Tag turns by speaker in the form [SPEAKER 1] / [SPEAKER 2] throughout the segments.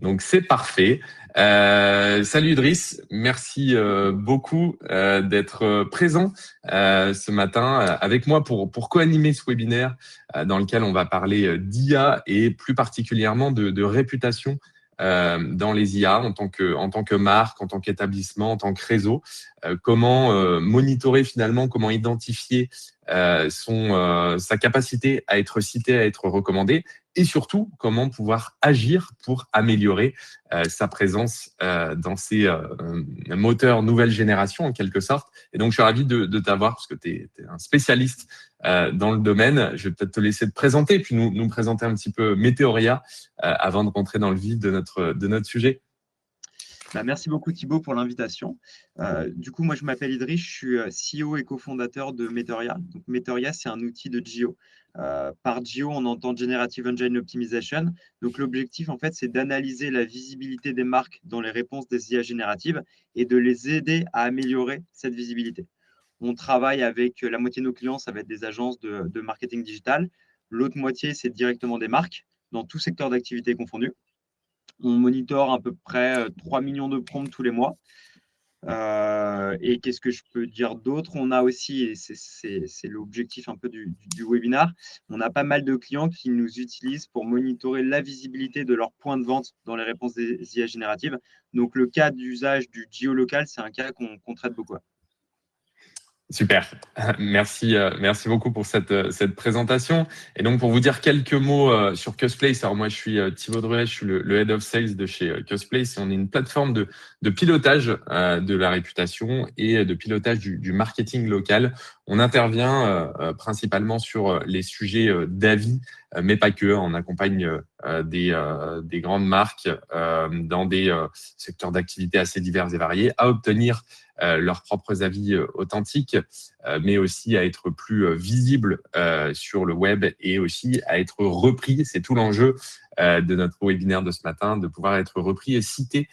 [SPEAKER 1] Donc c'est parfait. Salut Idriss, merci beaucoup d'être présent ce matin avec moi pour co-animer ce webinaire dans lequel on va parler d'IA et plus particulièrement de réputation dans les IA en tant que marque, en tant qu'établissement, en tant que réseau. Comment monitorer finalement, comment identifier sa capacité à être cité, à être recommandé, et surtout comment pouvoir agir pour améliorer sa présence dans ces moteurs nouvelle génération en quelque sorte. Et donc je suis ravi de t'avoir parce que tu es un spécialiste dans le domaine. Je vais peut-être te laisser te présenter puis nous présenter un petit peu Meteoria avant de rentrer dans le vif de notre sujet.
[SPEAKER 2] Merci beaucoup Thibaut pour l'invitation. Du coup, moi je m'appelle Idriss, je suis CEO et cofondateur de Meteoria. Donc, Meteoria, c'est un outil de GEO. Par GEO, on entend Generative Engine Optimization. Donc l'objectif, en fait, c'est d'analyser la visibilité des marques dans les réponses des IA génératives et de les aider à améliorer cette visibilité. On travaille avec la moitié de nos clients, ça va être des agences de marketing digital. L'autre moitié, c'est directement des marques dans tout secteur d'activité confondu. On monitore à peu près 3 millions de prompts tous les mois. Et qu'est-ce que je peux dire d'autre? On a aussi, et c'est l'objectif un peu du webinaire, on a pas mal de clients qui nous utilisent pour monitorer la visibilité de leurs points de vente dans les réponses des IA génératives. Donc, le cas d'usage du géolocal, c'est un cas qu'on traite beaucoup.
[SPEAKER 1] Super, merci beaucoup pour cette présentation. Et donc pour vous dire quelques mots sur Cusplace, alors moi je suis Thibaut Druet, je suis le Head of Sales de chez Cusplace et on est une plateforme de pilotage de la réputation et de pilotage du marketing local. On intervient principalement sur les sujets d'avis, mais pas que. On accompagne des grandes marques dans des secteurs d'activité assez divers et variés à obtenir leurs propres avis authentiques, mais aussi à être plus visible sur le web et aussi à être repris. C'est tout l'enjeu de notre webinaire de ce matin, de pouvoir être repris et cité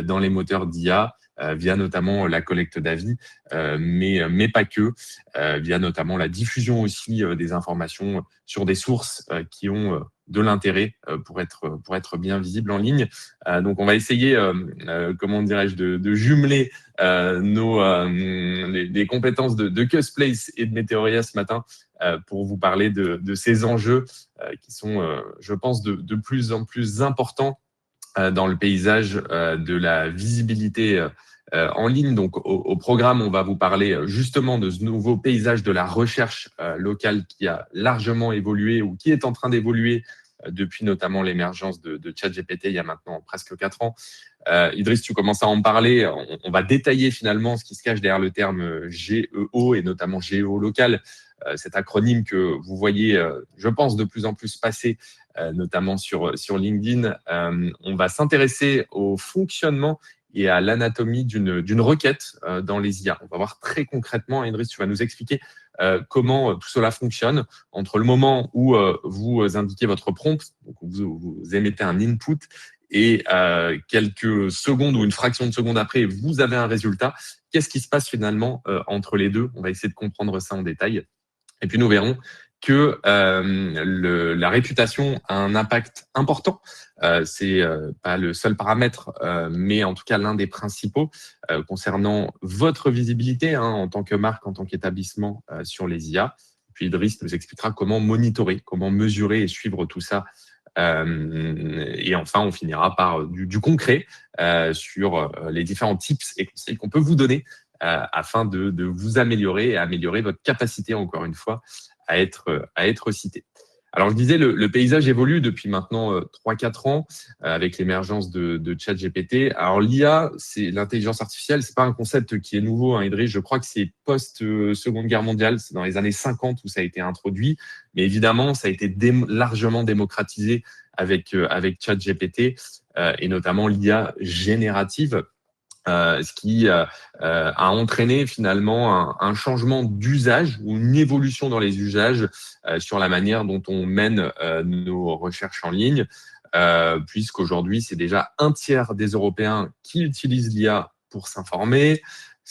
[SPEAKER 1] dans les moteurs d'IA via notamment la collecte d'avis, mais pas que, via notamment la diffusion aussi des informations sur des sources qui ont de l'intérêt pour être bien visible en ligne. Donc, on va essayer, comment dirais-je, de jumeler les compétences de Cusplace et de Meteoria ce matin pour vous parler de ces enjeux qui sont, je pense, de plus en plus importants dans le paysage de la visibilité en ligne. Donc, au programme, on va vous parler justement de ce nouveau paysage de la recherche locale qui a largement évolué ou qui est en train d'évoluer depuis notamment l'émergence de ChatGPT il y a maintenant presque 4 ans. Idriss, tu commences à en parler. On va détailler finalement ce qui se cache derrière le terme GEO et notamment géolocal, cet acronyme que vous voyez, je pense, de plus en plus passer, notamment sur LinkedIn. On va s'intéresser au fonctionnement et à l'anatomie d'une requête dans les IA. On va voir très concrètement, Idriss, tu vas nous expliquer comment tout cela fonctionne entre le moment où vous indiquez votre prompt, donc vous émettez un input, et quelques secondes ou une fraction de seconde après, vous avez un résultat. Qu'est-ce qui se passe finalement entre les deux? On va essayer de comprendre ça en détail. Et puis, nous verrons que la réputation a un impact important. C'est pas le seul paramètre, mais en tout cas l'un des principaux concernant votre visibilité en tant que marque, en tant qu'établissement sur les IA. Puis Idriss nous expliquera comment monitorer, comment mesurer et suivre tout ça. Et enfin, on finira par du concret sur les différents tips et conseils qu'on peut vous donner afin de vous améliorer et améliorer votre capacité, encore une fois, à être cité. Alors, je disais, le paysage évolue depuis maintenant 3-4 ans avec l'émergence de ChatGPT. Alors, l'IA, c'est l'intelligence artificielle, c'est pas un concept qui est nouveau, Idriss. Je crois que c'est post-Seconde Guerre mondiale, c'est dans les années 50 où ça a été introduit. Mais évidemment, ça a été largement démocratisé avec ChatGPT et notamment l'IA générative. Ce qui a entraîné finalement un changement d'usage ou une évolution dans les usages sur la manière dont on mène nos recherches en ligne, puisqu'aujourd'hui, c'est déjà 1/3 des Européens qui utilisent l'IA pour s'informer,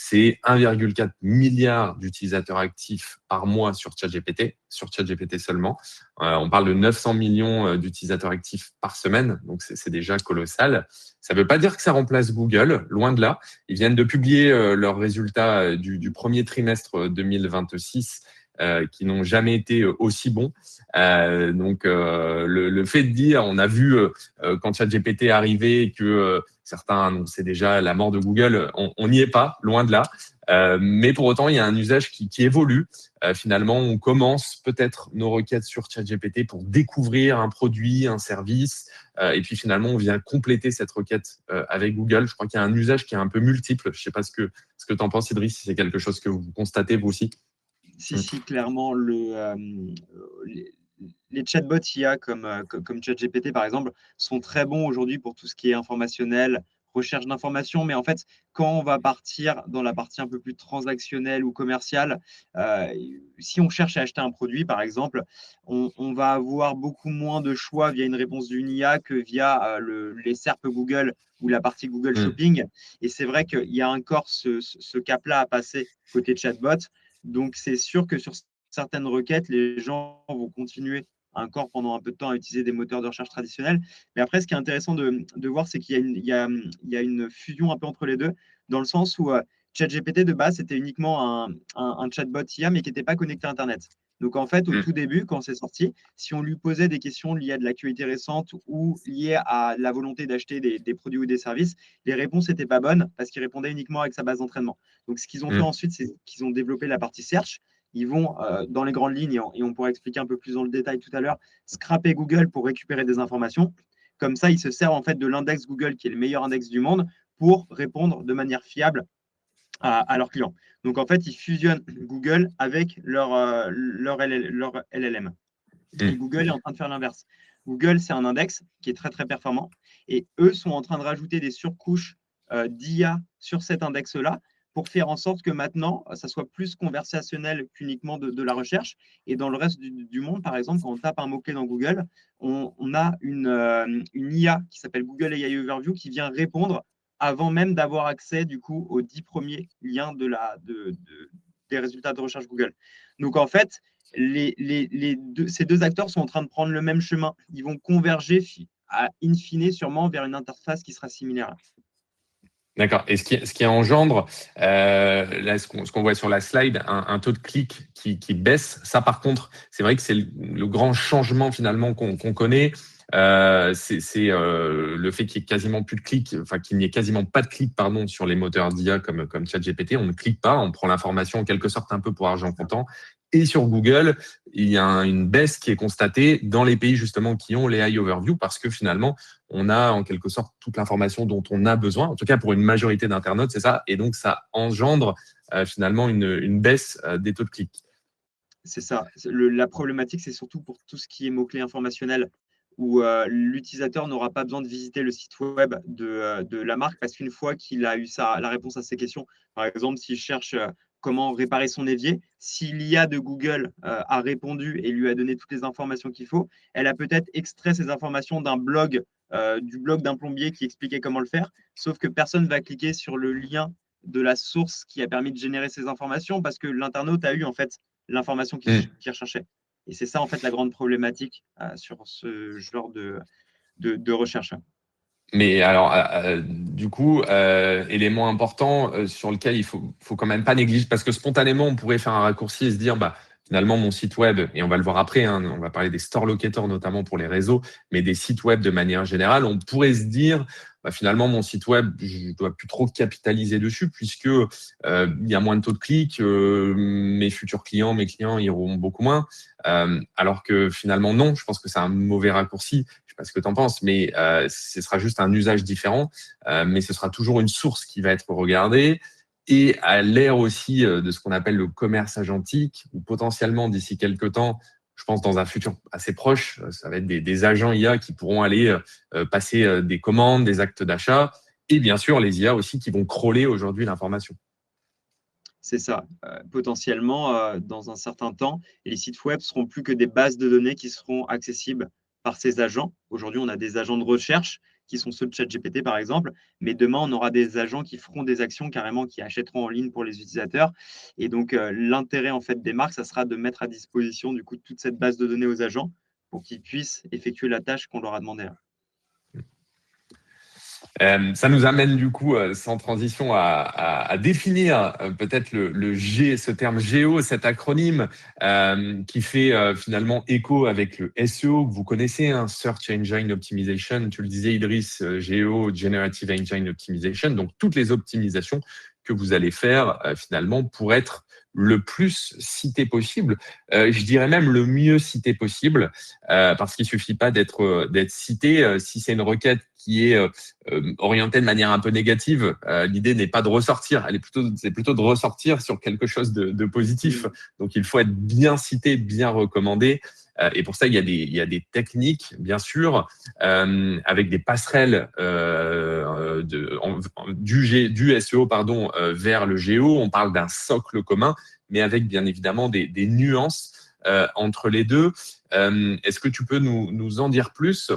[SPEAKER 1] c'est 1,4 milliard d'utilisateurs actifs par mois sur ChatGPT seulement. On parle de 900 millions d'utilisateurs actifs par semaine, donc c'est déjà colossal. Ça ne veut pas dire que ça remplace Google, loin de là. Ils viennent de publier leurs résultats du premier trimestre 2026 qui n'ont jamais été aussi bons. Donc, le fait de dire, on a vu quand ChatGPT est arrivé que certains annonçaient déjà la mort de Google, on n'y est pas, loin de là. Mais pour autant, il y a un usage qui évolue. Finalement, on commence peut-être nos requêtes sur ChatGPT pour découvrir un produit, un service, et puis finalement, on vient compléter cette requête avec Google. Je crois qu'il y a un usage qui est un peu multiple. Je ne sais pas ce que tu en penses, Idriss, si c'est quelque chose que vous constatez vous aussi.
[SPEAKER 2] Si, clairement, les chatbots IA comme ChatGPT, par exemple, sont très bons aujourd'hui pour tout ce qui est informationnel, recherche d'informations. Mais en fait, quand on va partir dans la partie un peu plus transactionnelle ou commerciale, si on cherche à acheter un produit, par exemple, on va avoir beaucoup moins de choix via une réponse d'une IA que via les SERP Google ou la partie Google Shopping. Et c'est vrai qu'il y a encore ce cap-là à passer côté chatbot. Donc, c'est sûr que sur certaines requêtes, les gens vont continuer encore pendant un peu de temps à utiliser des moteurs de recherche traditionnels. Mais après, ce qui est intéressant de voir, c'est qu'il y a une fusion un peu entre les deux, dans le sens où ChatGPT, de base, c'était uniquement un chatbot IA, mais qui n'était pas connecté à Internet. Donc, en fait, au tout début, quand c'est sorti, si on lui posait des questions liées à de l'actualité récente ou liées à la volonté d'acheter des produits ou des services, les réponses n'étaient pas bonnes parce qu'il répondait uniquement avec sa base d'entraînement. Donc, ce qu'ils ont fait ensuite, c'est qu'ils ont développé la partie search. Ils vont, dans les grandes lignes, et on pourra expliquer un peu plus dans le détail tout à l'heure, scraper Google pour récupérer des informations. Comme ça, ils se servent en fait de l'index Google, qui est le meilleur index du monde, pour répondre de manière fiable à leurs clients. Donc, en fait, ils fusionnent Google avec leur LLM. Et Google est en train de faire l'inverse. Google, c'est un index qui est très, très performant. Et eux sont en train de rajouter des surcouches d'IA sur cet index-là pour faire en sorte que maintenant, ça soit plus conversationnel qu'uniquement de la recherche. Et dans le reste du monde, par exemple, quand on tape un mot-clé dans Google, on a une IA qui s'appelle Google AI Overview qui vient répondre avant même d'avoir accès du coup aux 10 premiers liens des résultats de recherche Google. Donc en fait, ces deux acteurs sont en train de prendre le même chemin. Ils vont converger in fine sûrement vers une interface qui sera similaire.
[SPEAKER 1] D'accord. Et ce qui engendre, là, ce qu'on voit sur la slide, un taux de clic qui baisse. Ça, par contre, c'est vrai que c'est le grand changement finalement qu'on connaît. C'est le fait qu'il n'y ait quasiment plus de clics, enfin qu'il n'y ait quasiment pas de clics, pardon, sur les moteurs d'IA comme ChatGPT. On ne clique pas, on prend l'information en quelque sorte un peu pour argent comptant. Et sur Google, il y a une baisse qui est constatée dans les pays justement qui ont les AI Overview parce que finalement, on a en quelque sorte toute l'information dont on a besoin, en tout cas pour une majorité d'internautes, c'est ça. Et donc, ça engendre finalement une baisse des taux de clics.
[SPEAKER 2] C'est ça. La problématique, c'est surtout pour tout ce qui est mots-clés informationnels où l'utilisateur n'aura pas besoin de visiter le site web de la marque parce qu'une fois qu'il a eu la réponse à ses questions, par exemple, s'il cherche comment réparer son évier, si l'IA de Google a répondu et lui a donné toutes les informations qu'il faut, elle a peut-être extrait ces informations d'un blog, du blog d'un plombier qui expliquait comment le faire, sauf que personne ne va cliquer sur le lien de la source qui a permis de générer ces informations parce que l'internaute a eu en fait l'information qu'il recherchait. Et c'est ça, en fait, la grande problématique sur ce genre de recherche.
[SPEAKER 1] Mais alors, du coup, élément important sur lequel il faut quand même pas négliger, parce que spontanément, on pourrait faire un raccourci et se dire, bah, finalement, mon site web, et on va le voir après, hein, on va parler des store locators notamment pour les réseaux, mais des sites web de manière générale, on pourrait se dire, bah, finalement, mon site web, je dois plus trop capitaliser dessus puisque il y a moins de taux de clics, mes futurs clients, mes clients iront beaucoup moins. Alors que finalement, non, je pense que c'est un mauvais raccourci. Je sais pas ce que tu en penses, mais ce sera juste un usage différent, mais ce sera toujours une source qui va être regardée. Et à l'ère aussi de ce qu'on appelle le commerce agentique, où potentiellement d'ici quelques temps, je pense dans un futur assez proche, ça va être des agents IA qui pourront aller passer des commandes, des actes d'achat, et bien sûr les IA aussi qui vont crawler aujourd'hui l'information.
[SPEAKER 2] C'est ça. Potentiellement, dans un certain temps, les sites web seront plus que des bases de données qui seront accessibles par ces agents. Aujourd'hui, on a des agents de recherche qui sont ceux de ChatGPT, par exemple. Mais demain, on aura des agents qui feront des actions carrément, qui achèteront en ligne pour les utilisateurs. Et donc, l'intérêt en fait des marques, ça sera de mettre à disposition du coup toute cette base de données aux agents pour qu'ils puissent effectuer la tâche qu'on leur a demandé.
[SPEAKER 1] Ça nous amène du coup, sans transition, à définir peut-être ce terme géo, cet acronyme qui fait finalement écho avec le SEO que vous connaissez, hein, Search Engine Optimization. Tu le disais, Idriss, géo, Generative Engine Optimization. Donc, toutes les optimisations que vous allez faire finalement pour être le plus cité possible. Je dirais même le mieux cité possible, parce qu'il suffit pas d'être cité. Si c'est une requête qui est orientée de manière un peu négative, l'idée n'est pas de ressortir, c'est plutôt de ressortir sur quelque chose de positif. Donc il faut être bien cité, bien recommandé. Et pour ça, il y a des techniques, bien sûr, avec des passerelles du SEO vers le géo. On parle d'un socle commun, mais avec bien évidemment des nuances entre les deux. Est-ce que tu peux nous en dire plus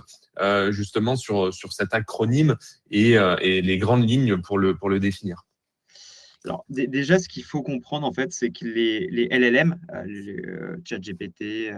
[SPEAKER 1] justement sur cet acronyme et les grandes lignes pour le définir?
[SPEAKER 2] Alors, déjà, ce qu'il faut comprendre, en fait, c'est que les LLM, ChatGPT,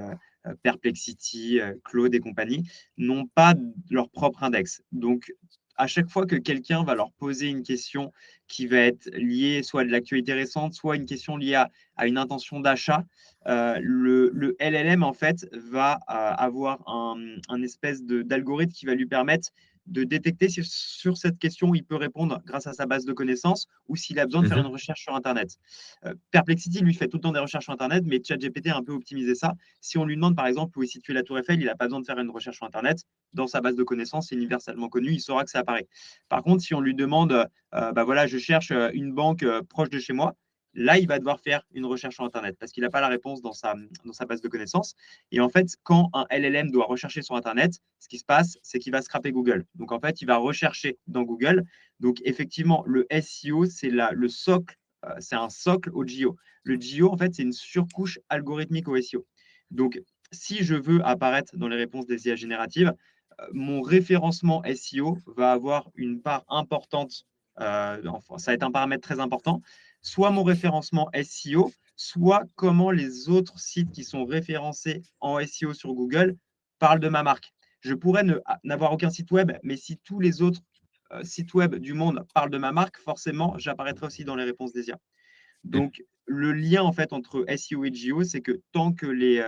[SPEAKER 2] Perplexity, Claude et compagnie, n'ont pas leur propre index. Donc, à chaque fois que quelqu'un va leur poser une question qui va être liée soit à de l'actualité récente, soit une question liée à une intention d'achat, le LLM, en fait, va avoir un espèce d'algorithme qui va lui permettre de détecter si sur cette question, il peut répondre grâce à sa base de connaissances ou s'il a besoin de faire une recherche sur Internet. Perplexity, lui, fait tout le temps des recherches sur Internet, mais ChatGPT a un peu optimisé ça. Si on lui demande, par exemple, où est située la Tour Eiffel, il n'a pas besoin de faire une recherche sur Internet. Dans sa base de connaissances, c'est universellement connu, il saura que ça apparaît. Par contre, si on lui demande, bah voilà, je cherche une banque proche de chez moi, là, il va devoir faire une recherche sur Internet parce qu'il n'a pas la réponse dans sa base de connaissances. Et en fait, quand un LLM doit rechercher sur Internet, ce qui se passe, c'est qu'il va scraper Google. Donc, en fait, il va rechercher dans Google. Donc, effectivement, le SEO, c'est le socle, c'est un socle au GEO. Le GEO, en fait, c'est une surcouche algorithmique au SEO. Donc, si je veux apparaître dans les réponses des IA génératives, mon référencement SEO va avoir une part importante, enfin, ça va être un paramètre très important, soit mon référencement SEO, soit comment les autres sites qui sont référencés en SEO sur Google parlent de ma marque. Je pourrais n'avoir aucun site web, mais si tous les autres sites web du monde parlent de ma marque, forcément, j'apparaîtrai aussi dans les réponses des IA. Donc, le lien en fait entre SEO et GEO, c'est que tant que les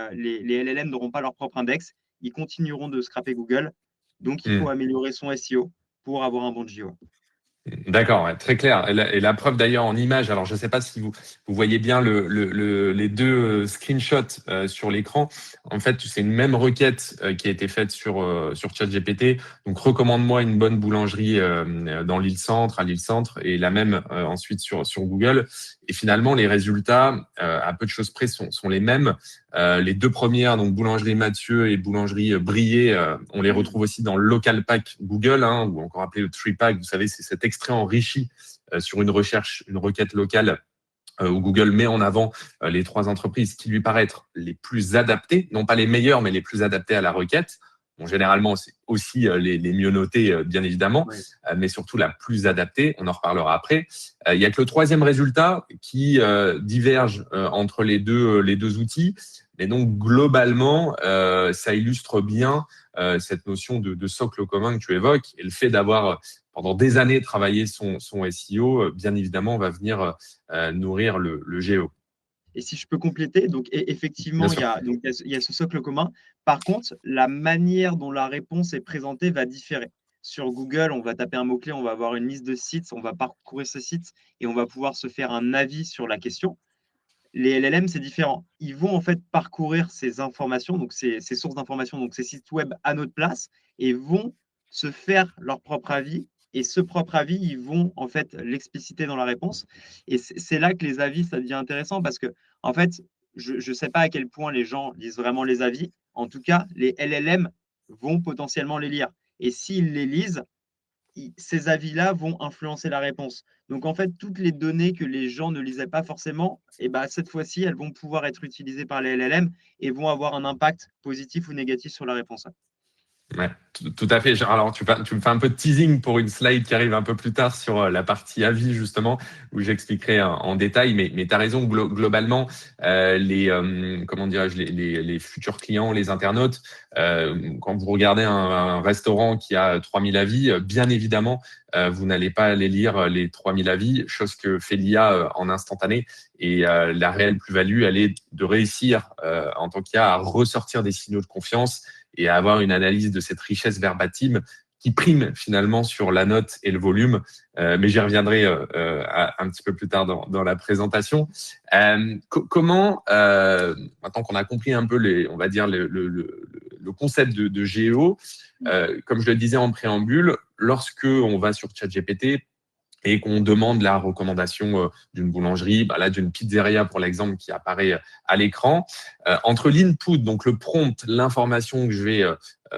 [SPEAKER 2] LLM n'auront pas leur propre index, ils continueront de scraper Google. Donc, il faut améliorer son SEO pour avoir un bon GEO.
[SPEAKER 1] D'accord, ouais, très clair. Et la preuve d'ailleurs en image, alors je ne sais pas si vous voyez bien les deux screenshots sur l'écran. En fait, c'est une même requête qui a été faite sur ChatGPT. Donc, recommande-moi une bonne boulangerie dans l'île Centre, à l'île Centre, et la même ensuite sur Google. Et finalement, les résultats, à peu de choses près, sont les mêmes. Les deux premières, donc boulangerie Mathieu et boulangerie Brié, on les retrouve aussi dans le local pack Google, hein, ou encore appelé le tree pack. Vous savez, c'est cet extrait enrichi sur une recherche, une requête locale où Google met en avant les trois entreprises qui lui paraissent les plus adaptées, non pas les meilleures, mais les plus adaptées à la requête. Bon, généralement, c'est aussi les mieux notées, bien évidemment,
[SPEAKER 2] Oui.
[SPEAKER 1] mais surtout la plus adaptée. On en reparlera après. Il y a que le troisième résultat qui diverge entre les deux outils. Et donc, globalement, ça illustre bien cette notion de socle commun que tu évoques et le fait d'avoir pendant des années travaillé son SEO, bien évidemment, va venir nourrir le géo.
[SPEAKER 2] Et si je peux compléter, donc
[SPEAKER 1] Bien
[SPEAKER 2] effectivement,
[SPEAKER 1] sûr.
[SPEAKER 2] il y a ce socle commun. Par contre, la manière dont la réponse est présentée va différer. Sur Google, on va taper un mot-clé, on va avoir une liste de sites, on va parcourir ce site et on va pouvoir se faire un avis sur la question. Les LLM, c'est différent. Ils vont en fait parcourir ces informations, donc ces sources d'informations, donc ces sites web à notre place, et vont se faire leur propre avis. Et ce propre avis, ils vont en fait l'expliciter dans la réponse. Et c'est là que les avis, ça devient intéressant parce que, en fait, je ne sais pas à quel point les gens lisent vraiment les avis. En tout cas, les LLM vont potentiellement les lire. Et s'ils les lisent, ces avis-là vont influencer la réponse. Donc, en fait, toutes les données que les gens ne lisaient pas forcément, et ben, cette fois-ci, elles vont pouvoir être utilisées par les LLM et vont avoir un impact positif ou négatif sur la réponse.
[SPEAKER 1] Ouais, tout à fait. Alors, tu me fais un peu de teasing pour une slide qui arrive un peu plus tard sur la partie avis, justement, où j'expliquerai en détail. Mais tu as raison, globalement, comment dirais-je, les futurs clients, les internautes, quand vous regardez un restaurant qui a 3000 avis, bien évidemment, vous n'allez pas aller lire les 3000 avis, chose que fait l'IA en instantané. Et la réelle plus-value, elle est de réussir, en tant qu'IA, à ressortir des signaux de confiance et à avoir une analyse de cette richesse verbatim qui prime finalement sur la note et le volume. Mais j'y reviendrai un petit peu plus tard dans la présentation. Comment, maintenant qu'on a compris un peu on va dire le concept de Géo, comme je le disais en préambule, lorsque on va sur ChatGPT, et qu'on demande la recommandation d'une boulangerie, là d'une pizzeria pour l'exemple qui apparaît à l'écran, entre l'input, donc le prompt, l'information que je vais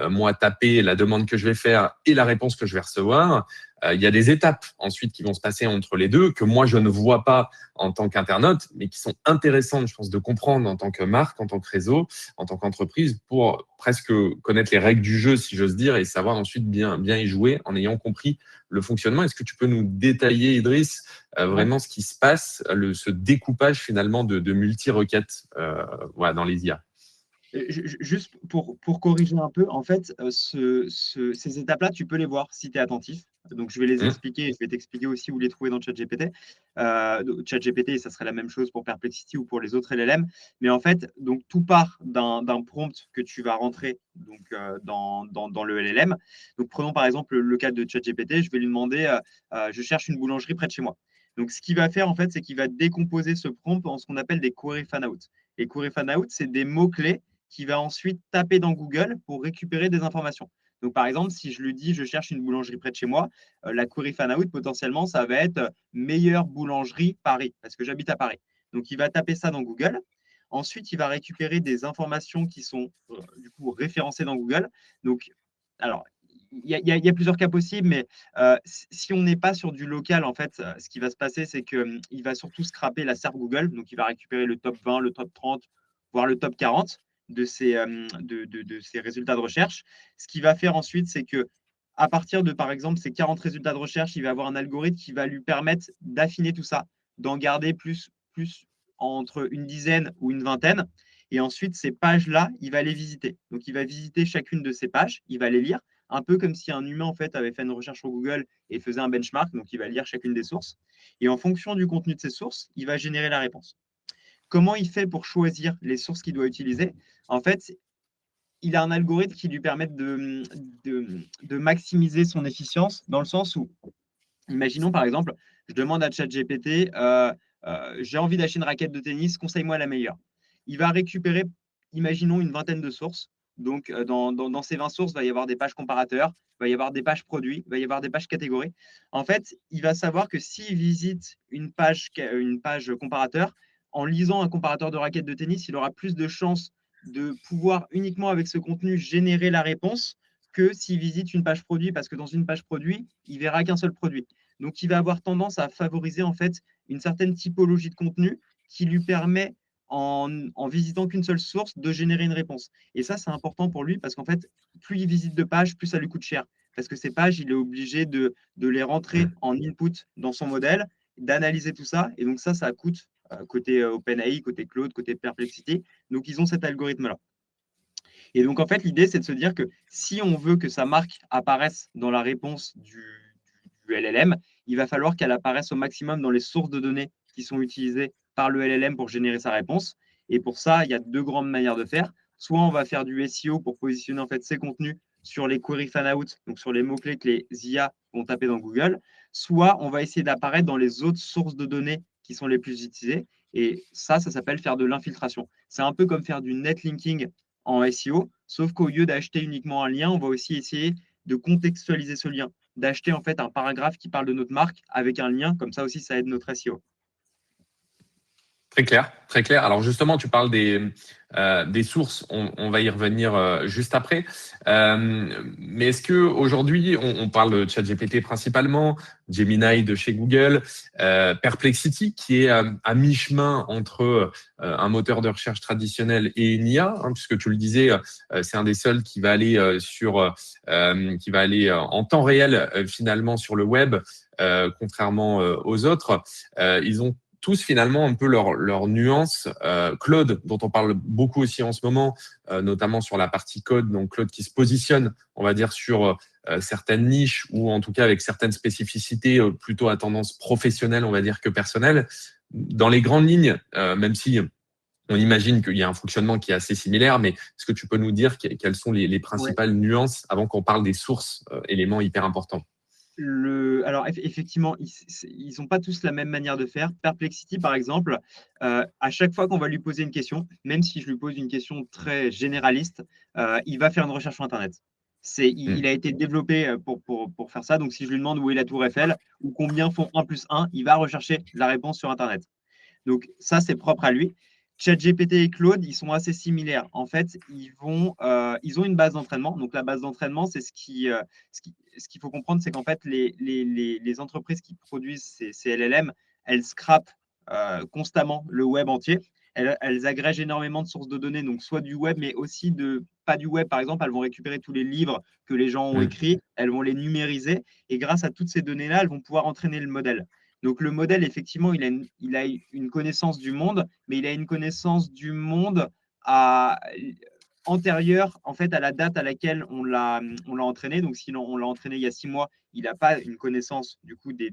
[SPEAKER 1] moi taper, la demande que je vais faire et la réponse que je vais recevoir, il y a des étapes ensuite qui vont se passer entre les deux que moi je ne vois pas en tant qu'internaute, mais qui sont intéressantes, je pense, de comprendre en tant que marque, en tant que réseau, en tant qu'entreprise, pour presque connaître les règles du jeu, si j'ose dire, et savoir ensuite bien y jouer en ayant compris le fonctionnement. Est-ce que tu peux nous détailler, Idriss,
[SPEAKER 2] Ouais.
[SPEAKER 1] vraiment ce qui se passe, ce découpage finalement de multi-requêtes voilà, dans les IA?
[SPEAKER 2] Juste pour corriger un peu, en fait, ces étapes-là, tu peux les voir si tu es attentif. Donc, je vais les expliquer et je vais t'expliquer aussi où les trouver dans ChatGPT. ChatGPT, ça serait la même chose pour Perplexity ou pour les autres LLM. Mais en fait, donc, tout part d'un prompt que tu vas rentrer donc, dans le LLM. Donc, prenons par exemple le cas de ChatGPT. Je vais lui demander je cherche une boulangerie près de chez moi. Donc, ce qu'il va faire, en fait, c'est qu'il va décomposer ce prompt en ce qu'on appelle des query fan-out. Les query fan-out, c'est des mots-clés qui va ensuite taper dans Google pour récupérer des informations. Donc, par exemple, si je lui dis je cherche une boulangerie près de chez moi, la query fan-out, potentiellement, ça va être meilleure boulangerie Paris, parce que j'habite à Paris. Donc, il va taper ça dans Google. Ensuite, il va récupérer des informations qui sont du coup référencées dans Google. Donc, alors, il y a plusieurs cas possibles, mais si on n'est pas sur du local, en fait, ce qui va se passer, c'est qu'il va surtout scraper la SERP Google. Donc, il va récupérer le top 20, le top 30, voire le top 40 de ces résultats de recherche. Ce qu'il va faire ensuite, c'est que à partir de, par exemple, ces 40 résultats de recherche, il va avoir un algorithme qui va lui permettre d'affiner tout ça, d'en garder plus entre une dizaine ou une vingtaine. Et ensuite, ces pages-là, il va les visiter. Donc, il va visiter chacune de ces pages, il va les lire, un peu comme si un humain en fait avait fait une recherche sur Google et faisait un benchmark. Donc, il va lire chacune des sources. Et en fonction du contenu de ces sources, il va générer la réponse. Comment il fait pour choisir les sources qu'il doit utiliser? En fait, il a un algorithme qui lui permet de maximiser son efficience dans le sens où, imaginons par exemple, je demande à ChatGPT, j'ai envie d'acheter une raquette de tennis, conseille-moi la meilleure. Il va récupérer, imaginons, une vingtaine de sources. Donc, dans ces 20 sources, il va y avoir des pages comparateurs, il va y avoir des pages produits, il va y avoir des pages catégories. En fait, il va savoir que s'il visite une page comparateur, en lisant un comparateur de raquettes de tennis, il aura plus de chances de pouvoir uniquement avec ce contenu générer la réponse que s'il visite une page produit, parce que dans une page produit, il verra qu'un seul produit. Donc, il va avoir tendance à favoriser en fait une certaine typologie de contenu qui lui permet, en visitant qu'une seule source, de générer une réponse. Et ça, c'est important pour lui parce qu'en fait, plus il visite de pages, plus ça lui coûte cher. Parce que ces pages, il est obligé de les rentrer en input dans son modèle, d'analyser tout ça. Et donc ça coûte côté OpenAI, côté Claude, côté Perplexity. Donc, ils ont cet algorithme-là. Et donc, en fait, l'idée, c'est de se dire que si on veut que sa marque apparaisse dans la réponse du LLM, il va falloir qu'elle apparaisse au maximum dans les sources de données qui sont utilisées par le LLM pour générer sa réponse. Et pour ça, il y a deux grandes manières de faire. Soit on va faire du SEO pour positionner en fait ses contenus sur les query fan-out, donc sur les mots-clés que les IA vont taper dans Google. Soit on va essayer d'apparaître dans les autres sources de données qui sont les plus utilisées. Et ça s'appelle faire de l'infiltration. C'est un peu comme faire du netlinking en SEO, sauf qu'au lieu d'acheter uniquement un lien, on va aussi essayer de contextualiser ce lien, d'acheter en fait un paragraphe qui parle de notre marque avec un lien, comme ça aussi ça aide notre SEO.
[SPEAKER 1] Très clair, très clair. Alors justement, tu parles des sources, on va y revenir juste après. Mais est-ce que aujourd'hui, on parle de ChatGPT principalement, Gemini de chez Google, Perplexity qui est à mi-chemin entre un moteur de recherche traditionnel et une IA, hein, puisque tu le disais, c'est un des seuls qui va aller qui va aller en temps réel finalement sur le web, contrairement aux autres. Ils ont tous finalement un peu leur nuance. Claude, dont on parle beaucoup aussi en ce moment, notamment sur la partie code, donc Claude qui se positionne, on va dire, sur certaines niches ou en tout cas avec certaines spécificités plutôt à tendance professionnelle, on va dire, que personnelle. Dans les grandes lignes, même si on imagine qu'il y a un fonctionnement qui est assez similaire, mais est-ce que tu peux nous dire quelles sont les
[SPEAKER 2] Ouais.
[SPEAKER 1] principales nuances avant qu'on parle des sources, éléments hyper importants?
[SPEAKER 2] Alors, effectivement, ils n'ont pas tous la même manière de faire. Perplexity, par exemple, à chaque fois qu'on va lui poser une question, même si je lui pose une question très généraliste, il va faire une recherche sur Internet. Il a été développé pour faire ça. Donc, si je lui demande où est la Tour Eiffel ou combien font 1 plus 1, il va rechercher la réponse sur Internet. Donc, ça, c'est propre à lui. ChatGPT et Claude, ils sont assez similaires. En fait, ils ont une base d'entraînement. Donc, la base d'entraînement, c'est ce qu'il faut comprendre, c'est qu'en fait, les entreprises qui produisent ces LLM, elles scrapent constamment le web entier. Elles agrègent énormément de sources de données, donc soit du web, mais aussi pas du web. Par exemple, elles vont récupérer tous les livres que les gens ont écrits, elles vont les numériser, et grâce à toutes ces données-là, elles vont pouvoir entraîner le modèle. Donc le modèle, effectivement, il a une connaissance du monde, mais il a une connaissance du monde à, antérieure en fait, à la date à laquelle on l'a entraîné. Donc si on l'a entraîné il y a 6 mois, il n'a pas une connaissance du coup des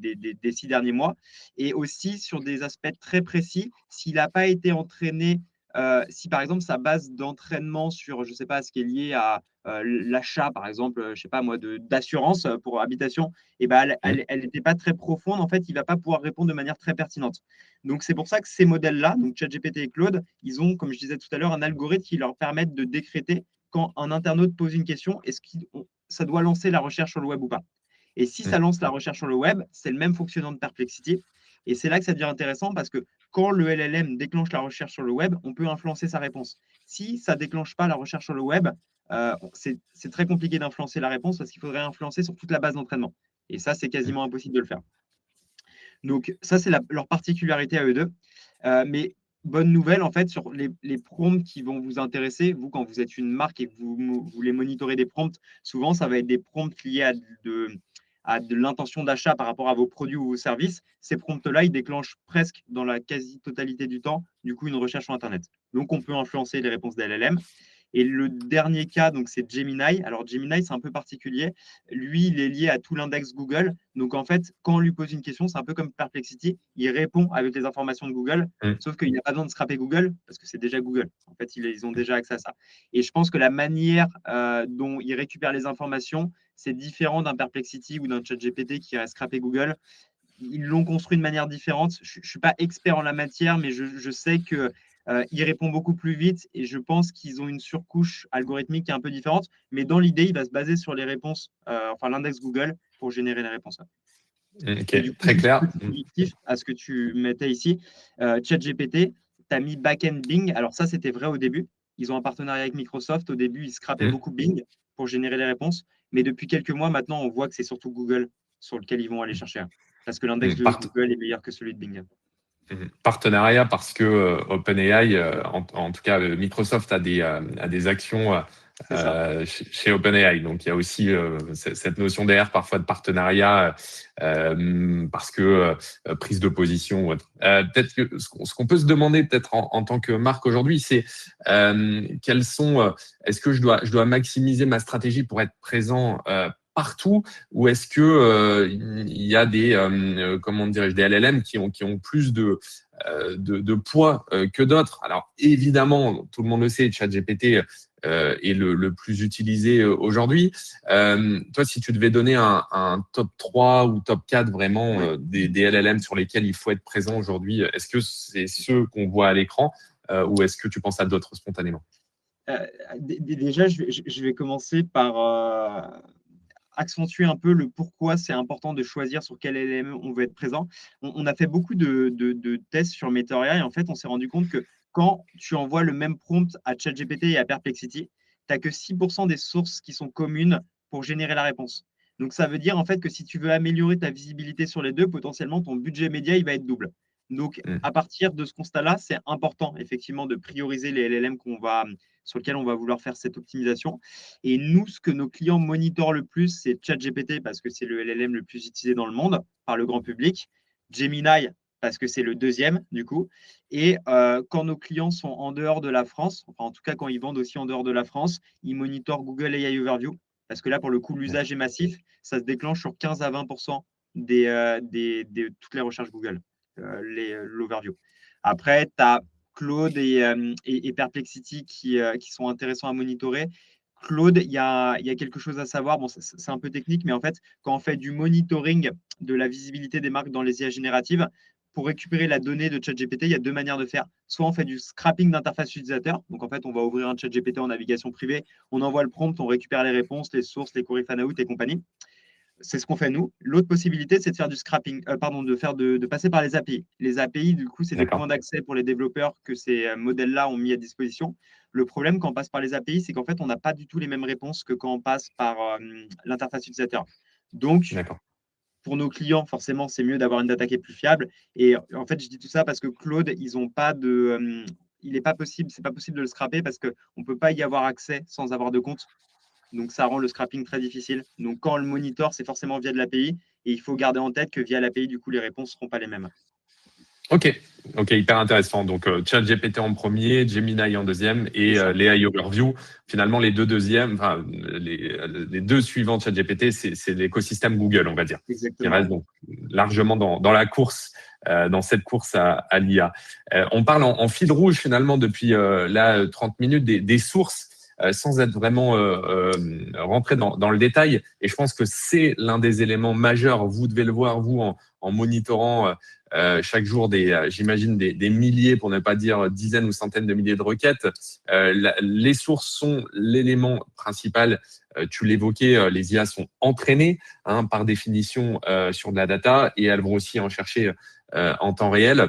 [SPEAKER 2] 6 derniers mois. Et aussi sur des aspects très précis, s'il n'a pas été entraîné, si par exemple sa base d'entraînement sur, je ne sais pas, ce qui est lié à l'achat, par exemple, je sais pas moi, d'assurance pour habitation, et ben elle n'était pas très profonde, en fait, il ne va pas pouvoir répondre de manière très pertinente. Donc, c'est pour ça que ces modèles-là, donc ChatGPT et Claude, ils ont, comme je disais tout à l'heure, un algorithme qui leur permet de décréter quand un internaute pose une question, est-ce que ça doit lancer la recherche sur le web ou pas. Et si ça lance la recherche sur le web, c'est le même fonctionnement de Perplexity. Et c'est là que ça devient intéressant parce que quand le LLM déclenche la recherche sur le web, on peut influencer sa réponse. Si ça ne déclenche pas la recherche sur le web, c'est très compliqué d'influencer la réponse parce qu'il faudrait influencer sur toute la base d'entraînement. Et ça, c'est quasiment impossible de le faire. Donc, ça, c'est leur particularité à eux deux. Mais bonne nouvelle, en fait, sur les prompts qui vont vous intéresser, vous, quand vous êtes une marque et que vous voulez monitorer des prompts, souvent, ça va être des prompts liés à de l'intention d'achat par rapport à vos produits ou vos services. Ces prompts-là, ils déclenchent presque dans la quasi-totalité du temps, du coup, une recherche sur Internet. Donc, on peut influencer les réponses d'LLM. Et le dernier cas, donc, c'est Gemini. Alors, Gemini, c'est un peu particulier. Lui, il est lié à tout l'index Google. Donc, en fait, quand on lui pose une question, c'est un peu comme Perplexity. Il répond avec les informations de Google, sauf qu'il n'y a pas besoin de scraper Google parce que c'est déjà Google. En fait, ils ont déjà accès à ça. Et je pense que la manière dont il récupère les informations, c'est différent d'un Perplexity ou d'un ChatGPT qui a scrapé Google. Ils l'ont construit de manière différente. Je ne suis pas expert en la matière, mais je sais que il répond beaucoup plus vite et je pense qu'ils ont une surcouche algorithmique qui est un peu différente. Mais dans l'idée, il va se baser sur les réponses, enfin l'index Google pour générer les réponses. Et du
[SPEAKER 1] Ok,
[SPEAKER 2] coup,
[SPEAKER 1] très
[SPEAKER 2] juste
[SPEAKER 1] clair.
[SPEAKER 2] petit positif à ce que tu mettais ici, ChatGPT, tu as mis backend Bing. Alors ça, c'était vrai au début. Ils ont un partenariat avec Microsoft. Au début, ils scrapaient beaucoup Bing pour générer les réponses. Mais depuis quelques mois, maintenant, on voit que c'est surtout Google sur lequel ils vont aller chercher. Parce que l'index de Google est meilleur que celui de Bing.
[SPEAKER 1] Partenariat parce que OpenAI, en tout cas Microsoft a des actions
[SPEAKER 2] C'est ça.
[SPEAKER 1] chez OpenAI. Donc il y a aussi cette notion derrière parfois de partenariat parce que prise de position ou autre. Peut-être que ce qu'on peut se demander peut-être en tant que marque aujourd'hui, c'est quels sont. Est-ce que je dois maximiser ma stratégie pour être présent partout, ou est-ce que il y a comment dirais-je, des LLM qui ont plus de poids que d'autres? Alors évidemment, tout le monde le sait, ChatGPT est le plus utilisé aujourd'hui. Toi, si tu devais donner un top 3 ou top 4 vraiment des LLM sur lesquels il faut être présent aujourd'hui, est-ce que c'est ceux qu'on voit à l'écran ou est-ce que tu penses à d'autres spontanément?
[SPEAKER 2] Déjà, je vais commencer par accentuer un peu le pourquoi c'est important de choisir sur quel LLM on veut être présent, on a fait beaucoup de tests sur Meteoria et en fait, on s'est rendu compte que quand tu envoies le même prompt à ChatGPT et à Perplexity, tu n'as que 6% des sources qui sont communes pour générer la réponse. Donc, ça veut dire en fait que si tu veux améliorer ta visibilité sur les deux, potentiellement ton budget média il va être double. Donc, à partir de ce constat-là, c'est important effectivement de prioriser les LLM sur lesquels on va vouloir faire cette optimisation. Et nous, ce que nos clients monitorent le plus, c'est ChatGPT parce que c'est le LLM le plus utilisé dans le monde par le grand public. Gemini parce que c'est le deuxième du coup. Et quand nos clients sont en dehors de la France, enfin en tout cas quand ils vendent aussi en dehors de la France, ils monitorent Google AI Overview parce que là, pour le coup, l'usage est massif. Ça se déclenche sur 15 à 20% de toutes les recherches Google, l'overview. Après, tu as Claude et Perplexity qui sont intéressants à monitorer. Claude, il y a quelque chose à savoir. Bon, c'est un peu technique, mais en fait, quand on fait du monitoring de la visibilité des marques dans les IA génératives, pour récupérer la donnée de ChatGPT, il y a deux manières de faire. Soit on fait du scrapping d'interface utilisateur. Donc, en fait, on va ouvrir un ChatGPT en navigation privée, on envoie le prompt, on récupère les réponses, les sources, les queries fan out et compagnie. C'est ce qu'on fait nous. L'autre possibilité, c'est de faire du scrapping, de passer par les API. Les API, du coup, c'est des
[SPEAKER 1] D'accord.
[SPEAKER 2] points d'accès pour les développeurs que ces modèles-là ont mis à disposition. Le problème quand on passe par les API, c'est qu'en fait, on n'a pas du tout les mêmes réponses que quand on passe par l'interface utilisateur. Donc,
[SPEAKER 1] D'accord.
[SPEAKER 2] pour nos clients, forcément, c'est mieux d'avoir une data qui est plus fiable. Et en fait, je dis tout ça parce que Claude, ils ont pas de, il n'est pas possible, c'est pas possible de le scraper parce qu'on ne peut pas y avoir accès sans avoir de compte. Donc, ça rend le scrapping très difficile. Donc, quand on le monitor, c'est forcément via de l'API. Et il faut garder en tête que via l'API, du coup, les réponses ne seront pas les mêmes.
[SPEAKER 1] Ok, hyper intéressant. Donc, ChatGPT en premier, Gemini en deuxième et l'AI Overview. Finalement, les deux deuxièmes, enfin, les deux suivants de ChatGPT, c'est l'écosystème Google, on va dire, qui
[SPEAKER 2] Exactement.
[SPEAKER 1] reste donc largement dans la course, dans cette course à l'IA. On parle en fil rouge finalement depuis là 30 minutes des sources. Sans être vraiment rentré dans le détail. Et je pense que c'est l'un des éléments majeurs. Vous devez le voir, vous, en monitorant chaque jour j'imagine des milliers, pour ne pas dire dizaines ou centaines de milliers de requêtes. Les sources sont l'élément principal. Tu l'évoquais, les IA sont entraînées par définition sur de la data et elles vont aussi en chercher en temps réel.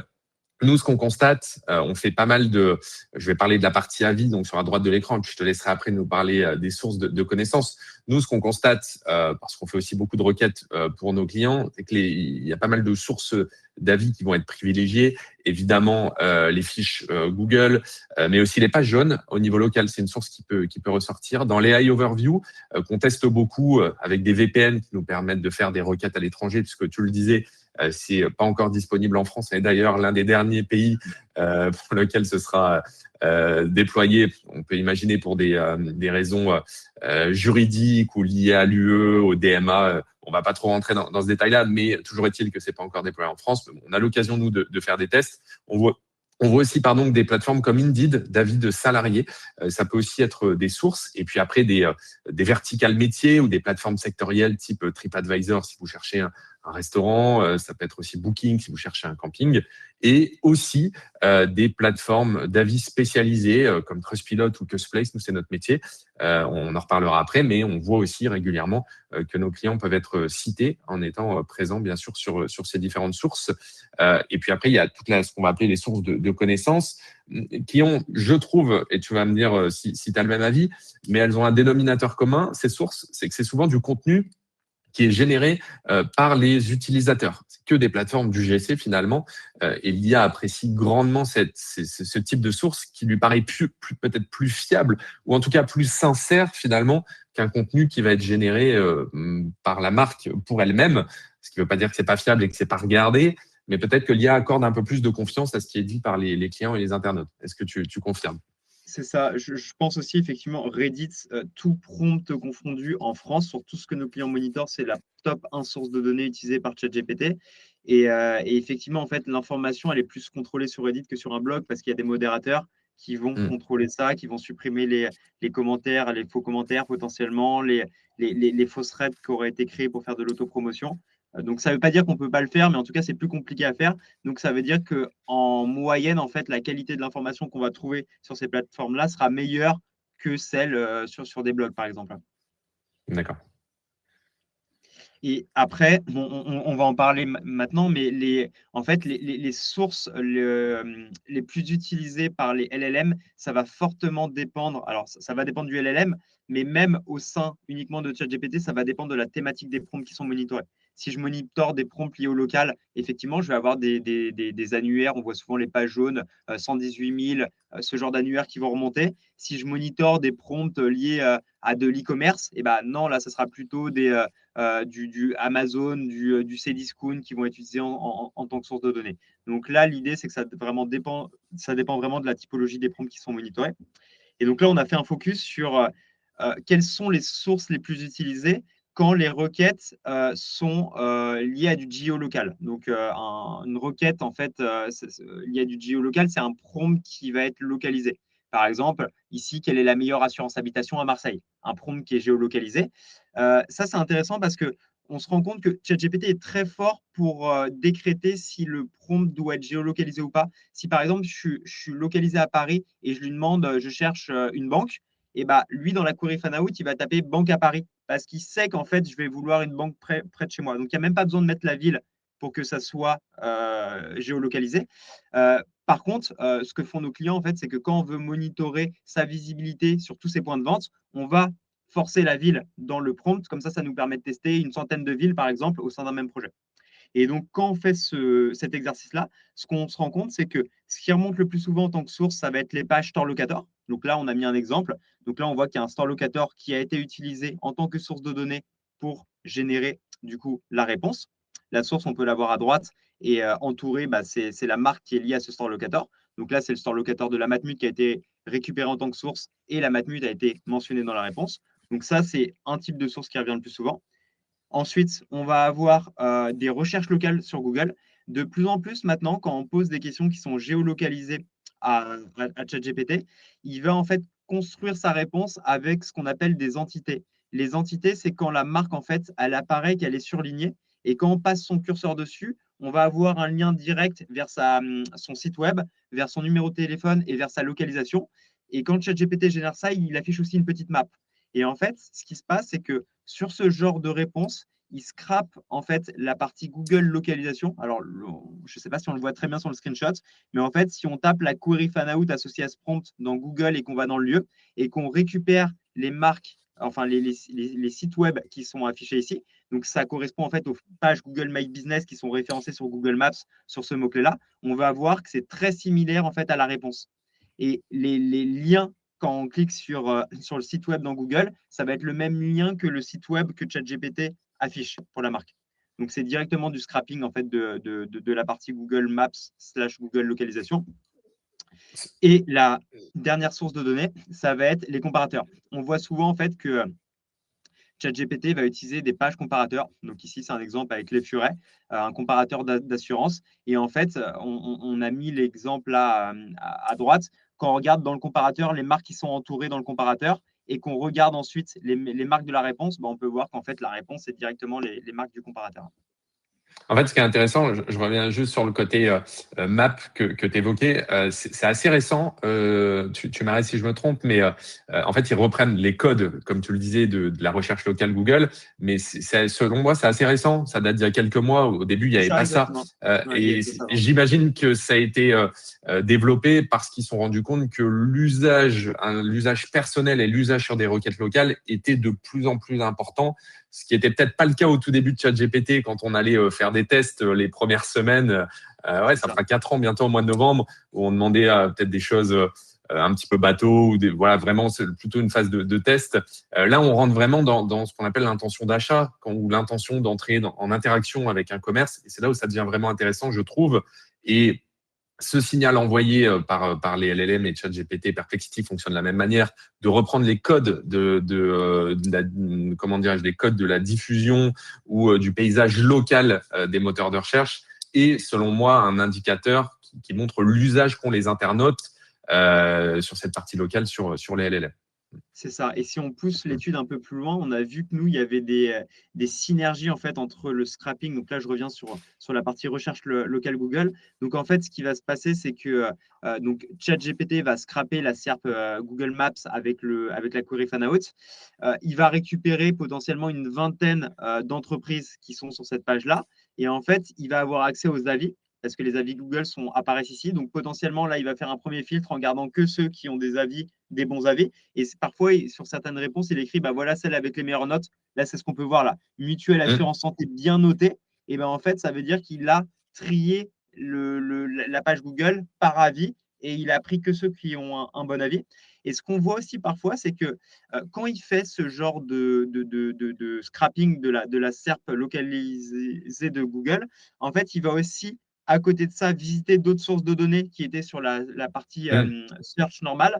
[SPEAKER 1] Nous, ce qu'on constate, on fait pas mal je vais parler de la partie avis, donc sur la droite de l'écran, puis je te laisserai après nous parler des sources de connaissances. Nous, ce qu'on constate, parce qu'on fait aussi beaucoup de requêtes pour nos clients, c'est qu'il y a pas mal de sources d'avis qui vont être privilégiées. Évidemment, les fiches Google, mais aussi les pages jaunes au niveau local. C'est une source qui peut ressortir. Dans les AI Overview, qu'on teste beaucoup avec des VPN qui nous permettent de faire des requêtes à l'étranger, puisque tu le disais, c'est pas encore disponible en France. Et d'ailleurs, l'un des derniers pays pour lequel ce sera déployé, on peut imaginer pour des raisons juridiques ou liées à l'UE, au DMA. On va pas trop rentrer dans ce détail-là, mais toujours est-il que c'est pas encore déployé en France. On a l'occasion, nous, de faire des tests. On voit aussi, pardon, que des plateformes comme Indeed, d'avis de salariés, ça peut aussi être des sources. Et puis après, des verticales métiers ou des plateformes sectorielles type TripAdvisor, si vous cherchez un restaurant, ça peut être aussi Booking si vous cherchez un camping, et aussi des plateformes d'avis spécialisées comme Trustpilot ou Custplace. Nous, c'est notre métier. On en reparlera après, mais on voit aussi régulièrement que nos clients peuvent être cités en étant présents, bien sûr, sur ces différentes sources. Et puis après, il y a ce qu'on va appeler les sources de connaissances qui ont, je trouve, et tu vas me dire si tu as le même avis, mais elles ont un dénominateur commun, ces sources, c'est que c'est souvent du contenu qui est généré par les utilisateurs. C'est que des plateformes du GC finalement, et l'IA apprécie grandement ce type de source qui lui paraît peut-être plus fiable, ou en tout cas plus sincère finalement qu'un contenu qui va être généré par la marque pour elle-même, ce qui ne veut pas dire que c'est pas fiable et que c'est pas regardé, mais peut-être que l'IA accorde un peu plus de confiance à ce qui est dit par les clients et les internautes. Est-ce que tu confirmes?
[SPEAKER 2] C'est ça. Je pense aussi, effectivement, Reddit, tout prompt confondu en France, sur tout ce que nos clients monitorent, c'est la top 1 source de données utilisée par ChatGPT. Et effectivement, en fait, l'information, elle est plus contrôlée sur Reddit que sur un blog parce qu'il y a des modérateurs qui vont contrôler ça, qui vont supprimer les commentaires, les faux commentaires potentiellement, les fausses threads qui auraient été créées pour faire de l'autopromotion. Donc, ça ne veut pas dire qu'on ne peut pas le faire, mais en tout cas, c'est plus compliqué à faire. Donc, ça veut dire qu'en moyenne, en fait, la qualité de l'information qu'on va trouver sur ces plateformes-là sera meilleure que celle sur des blogs, par exemple.
[SPEAKER 1] D'accord.
[SPEAKER 2] Et après, bon, on va en parler maintenant, mais en fait, les sources les plus utilisées par les LLM, ça va fortement dépendre. Alors, ça va dépendre du LLM, mais même au sein uniquement de ChatGPT, ça va dépendre de la thématique des prompts qui sont monitorés. Si je monitore des prompts liés au local, effectivement, je vais avoir des annuaires. On voit souvent les pages jaunes, 118 000, ce genre d'annuaires qui vont remonter. Si je monitore des prompts liés à de l'e-commerce, et ben non, là, ce sera plutôt du Amazon, du Cdiscount qui vont être utilisés en tant que source de données. Donc là, l'idée, c'est que ça dépend vraiment de la typologie des prompts qui sont monitorés. Et donc là, on a fait un focus sur quelles sont les sources les plus utilisées quand les requêtes sont liées à du géolocal. Donc, une requête, en fait, liée à du géolocal, c'est un prompt qui va être localisé. Par exemple, ici, quelle est la meilleure assurance habitation à Marseille? Un prompt qui est géolocalisé. Ça, c'est intéressant parce que on se rend compte que ChatGPT est très fort pour décréter si le prompt doit être géolocalisé ou pas. Si par exemple, je suis localisé à Paris et je lui demande, je cherche une banque, et bah, lui, dans la query fanout, il va taper banque à Paris parce qu'il sait qu'en fait, je vais vouloir une banque près de chez moi. Donc, il n'y a même pas besoin de mettre la ville pour que ça soit géolocalisé. Par contre, ce que font nos clients, en fait, c'est que quand on veut monitorer sa visibilité sur tous ses points de vente, on va forcer la ville dans le prompt. Comme ça nous permet de tester une centaine de villes, par exemple, au sein d'un même projet. Et donc, quand on fait cet exercice-là, ce qu'on se rend compte, c'est que ce qui remonte le plus souvent en tant que source, ça va être les pages Store Locator. Donc là, on a mis un exemple. Donc là, on voit qu'il y a un Store Locator qui a été utilisé en tant que source de données pour générer du coup la réponse. La source, on peut la voir à droite et entourée, bah, c'est la marque qui est liée à ce Store Locator. Donc là, c'est le Store Locator de la Matmut qui a été récupéré en tant que source et la Matmut a été mentionnée dans la réponse. Donc ça, c'est un type de source qui revient le plus souvent. Ensuite, on va avoir des recherches locales sur Google. De plus en plus maintenant, quand on pose des questions qui sont géolocalisées à ChatGPT, il va en fait construire sa réponse avec ce qu'on appelle des entités. Les entités, c'est quand la marque, en fait, elle apparaît qu'elle est surlignée. Et quand on passe son curseur dessus, on va avoir un lien direct vers son site web, vers son numéro de téléphone et vers sa localisation. Et quand ChatGPT génère ça, il affiche aussi une petite map. Et en fait, ce qui se passe, c'est que sur ce genre de réponse, il scrape en fait la partie Google localisation. Alors, je ne sais pas si on le voit très bien sur le screenshot, mais en fait, si on tape la query fanout associée à ce prompt dans Google et qu'on va dans le lieu et qu'on récupère les marques, enfin les sites web qui sont affichés ici, donc ça correspond en fait aux pages Google My Business qui sont référencées sur Google Maps sur ce mot-clé-là, on va voir que c'est très similaire en fait à la réponse. Et les liens quand on clique sur le site web dans Google, ça va être le même lien que le site web que ChatGPT affiche pour la marque. Donc, c'est directement du scrapping en fait, de la partie Google Maps / Google Localisation. Et la dernière source de données, ça va être les comparateurs. On voit souvent en fait que ChatGPT va utiliser des pages comparateurs. Donc ici, c'est un exemple avec les Furet, un comparateur d'assurance. Et en fait, on a mis l'exemple là à droite. Quand on regarde dans le comparateur les marques qui sont entourées dans le comparateur et qu'on regarde ensuite les marques de la réponse, on peut voir qu'en fait, la réponse est directement les marques du comparateur.
[SPEAKER 1] En fait, ce qui est intéressant, je reviens juste sur le côté map que tu évoquais, c'est assez récent, tu m'arrêtes si je me trompe, mais en fait, ils reprennent les codes, comme tu le disais, de la recherche locale Google, mais selon moi, c'est assez récent, ça date d'il y a quelques mois, au début, il n'y
[SPEAKER 2] C'est
[SPEAKER 1] avait
[SPEAKER 2] ça,
[SPEAKER 1] pas ça,
[SPEAKER 2] exactement. Ouais, il y
[SPEAKER 1] et
[SPEAKER 2] avait que ça avant.
[SPEAKER 1] j'imagine que ça a été développé parce qu'ils se sont rendus compte que l'usage personnel et l'usage sur des requêtes locales était de plus en plus important, ce qui était peut-être pas le cas au tout début de ChatGPT quand on allait faire des tests les premières semaines. Ouais, ça fera 4 ans bientôt au mois de novembre où on demandait peut-être des choses un petit peu bateau ou voilà, vraiment c'est plutôt une phase de test. Là, on rentre vraiment dans ce qu'on appelle l'intention d'achat ou l'intention d'entrer en interaction avec un commerce. Et c'est là où ça devient vraiment intéressant, je trouve. Et ce signal envoyé par les LLM et ChatGPT, Perplexity fonctionne de la même manière, de reprendre les codes comment dirais-je, les codes de la diffusion ou du paysage local des moteurs de recherche est, selon moi, un indicateur qui montre l'usage qu'ont les internautes sur cette partie locale sur les LLM.
[SPEAKER 2] C'est ça. Et si on pousse l'étude un peu plus loin, on a vu que nous, il y avait des synergies en fait entre le scrapping. Donc là, je reviens sur la partie recherche locale Google. Donc en fait, ce qui va se passer, c'est que donc ChatGPT va scraper la SERP Google Maps avec la query fanout. Il va récupérer potentiellement une vingtaine d'entreprises qui sont sur cette page-là. Et en fait, il va avoir accès aux avis parce que les avis Google apparaissent ici. Donc potentiellement, là, il va faire un premier filtre en gardant que ceux qui ont des avis, des bons avis. Et parfois, sur certaines réponses, il écrit, bah voilà, celle avec les meilleures notes. Là, c'est ce qu'on peut voir là. Mutuelle
[SPEAKER 1] Mm.
[SPEAKER 2] assurance santé bien notée. Et ben en fait, ça veut dire qu'il a trié la page Google par avis et il a pris que ceux qui ont un bon avis. Et ce qu'on voit aussi parfois, c'est que quand il fait ce genre de scrapping de la SERP localisée de Google, en fait, il va aussi, à côté de ça, visiter d'autres sources de données qui étaient sur la partie
[SPEAKER 1] Mm.
[SPEAKER 2] search normale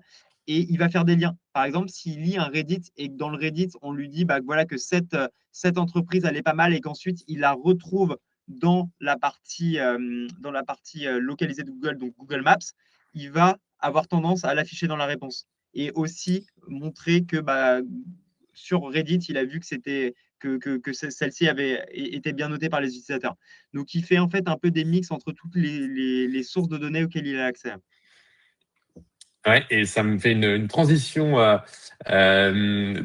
[SPEAKER 2] et il va faire des liens. Par exemple, s'il lit un Reddit et que dans le Reddit, on lui dit bah, voilà, que cette entreprise, elle est pas mal et qu'ensuite, il la retrouve dans la partie localisée de Google, donc Google Maps, il va avoir tendance à l'afficher dans la réponse. Et aussi montrer que bah, sur Reddit, il a vu que celle-ci été bien notée par les utilisateurs. Donc, il fait en fait un peu des mix entre toutes les sources de données auxquelles il a accès.
[SPEAKER 1] Ouais, et ça me fait une transition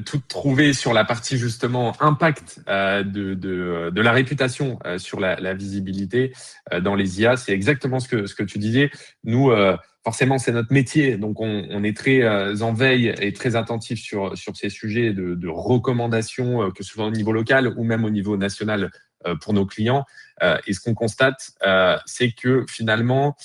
[SPEAKER 1] toute trouvée sur la partie justement impact de la réputation sur la visibilité dans les IA. C'est exactement ce que tu disais. Nous, forcément, c'est notre métier, donc on est très en veille et très attentif sur ces sujets de recommandations, que ce soit au niveau local ou même au niveau national pour nos clients. Et ce qu'on constate, c'est que finalement,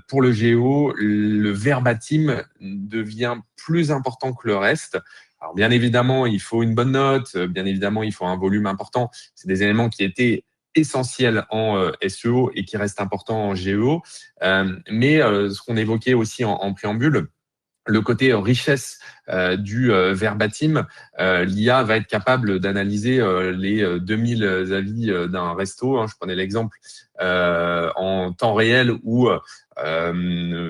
[SPEAKER 1] pour le géo, le verbatim devient plus important que le reste. Alors, bien évidemment, il faut une bonne note, bien évidemment, il faut un volume important. C'est des éléments qui étaient essentiels en SEO et qui restent importants en géo. Mais ce qu'on évoquait aussi en préambule, le côté richesse du verbatim, l'IA va être capable d'analyser les 2000 avis d'un resto. Hein, je prenais l'exemple en temps réel où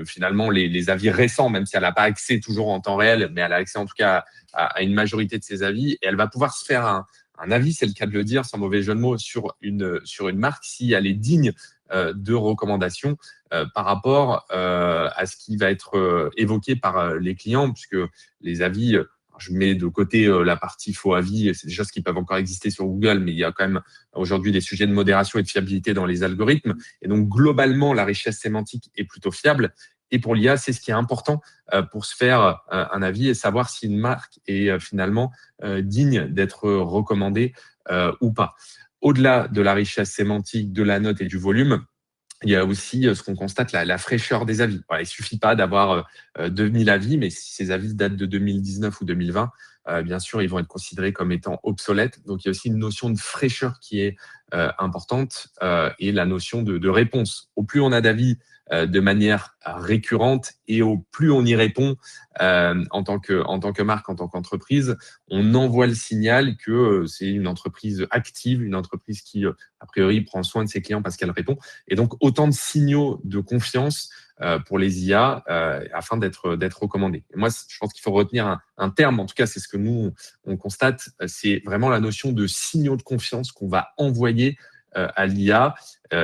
[SPEAKER 1] finalement les avis récents, même si elle n'a pas accès toujours en temps réel, mais elle a accès en tout cas à une majorité de ces avis, et elle va pouvoir se faire un avis, c'est le cas de le dire, sans mauvais jeu de mots, sur une marque si elle est digne de recommandations par rapport à ce qui va être évoqué par les clients, puisque les avis, je mets de côté la partie faux avis, c'est des choses qui peuvent encore exister sur Google, mais il y a quand même aujourd'hui des sujets de modération et de fiabilité dans les algorithmes. Et donc, globalement, la richesse sémantique est plutôt fiable. Et pour l'IA, c'est ce qui est important pour se faire un avis et savoir si une marque est finalement digne d'être recommandée ou pas. Au-delà de la richesse sémantique, de la note et du volume, il y a aussi ce qu'on constate, la fraîcheur des avis. Voilà, il ne suffit pas d'avoir 2000 avis, mais si ces avis datent de 2019 ou 2020, bien sûr, ils vont être considérés comme étant obsolètes. Donc, il y a aussi une notion de fraîcheur qui est importante et la notion de réponse. Au plus on a d'avis de manière récurrente et au plus on y répond en tant que marque, en tant qu'entreprise, on envoie le signal que c'est une entreprise active, une entreprise qui, a priori, prend soin de ses clients parce qu'elle répond. Et donc, autant de signaux de confiance pour les IA afin d'être recommandés. Et moi, je pense qu'il faut retenir un terme, en tout cas, c'est ce que nous, on constate, c'est vraiment la notion de signaux de confiance qu'on va envoyer à l'IA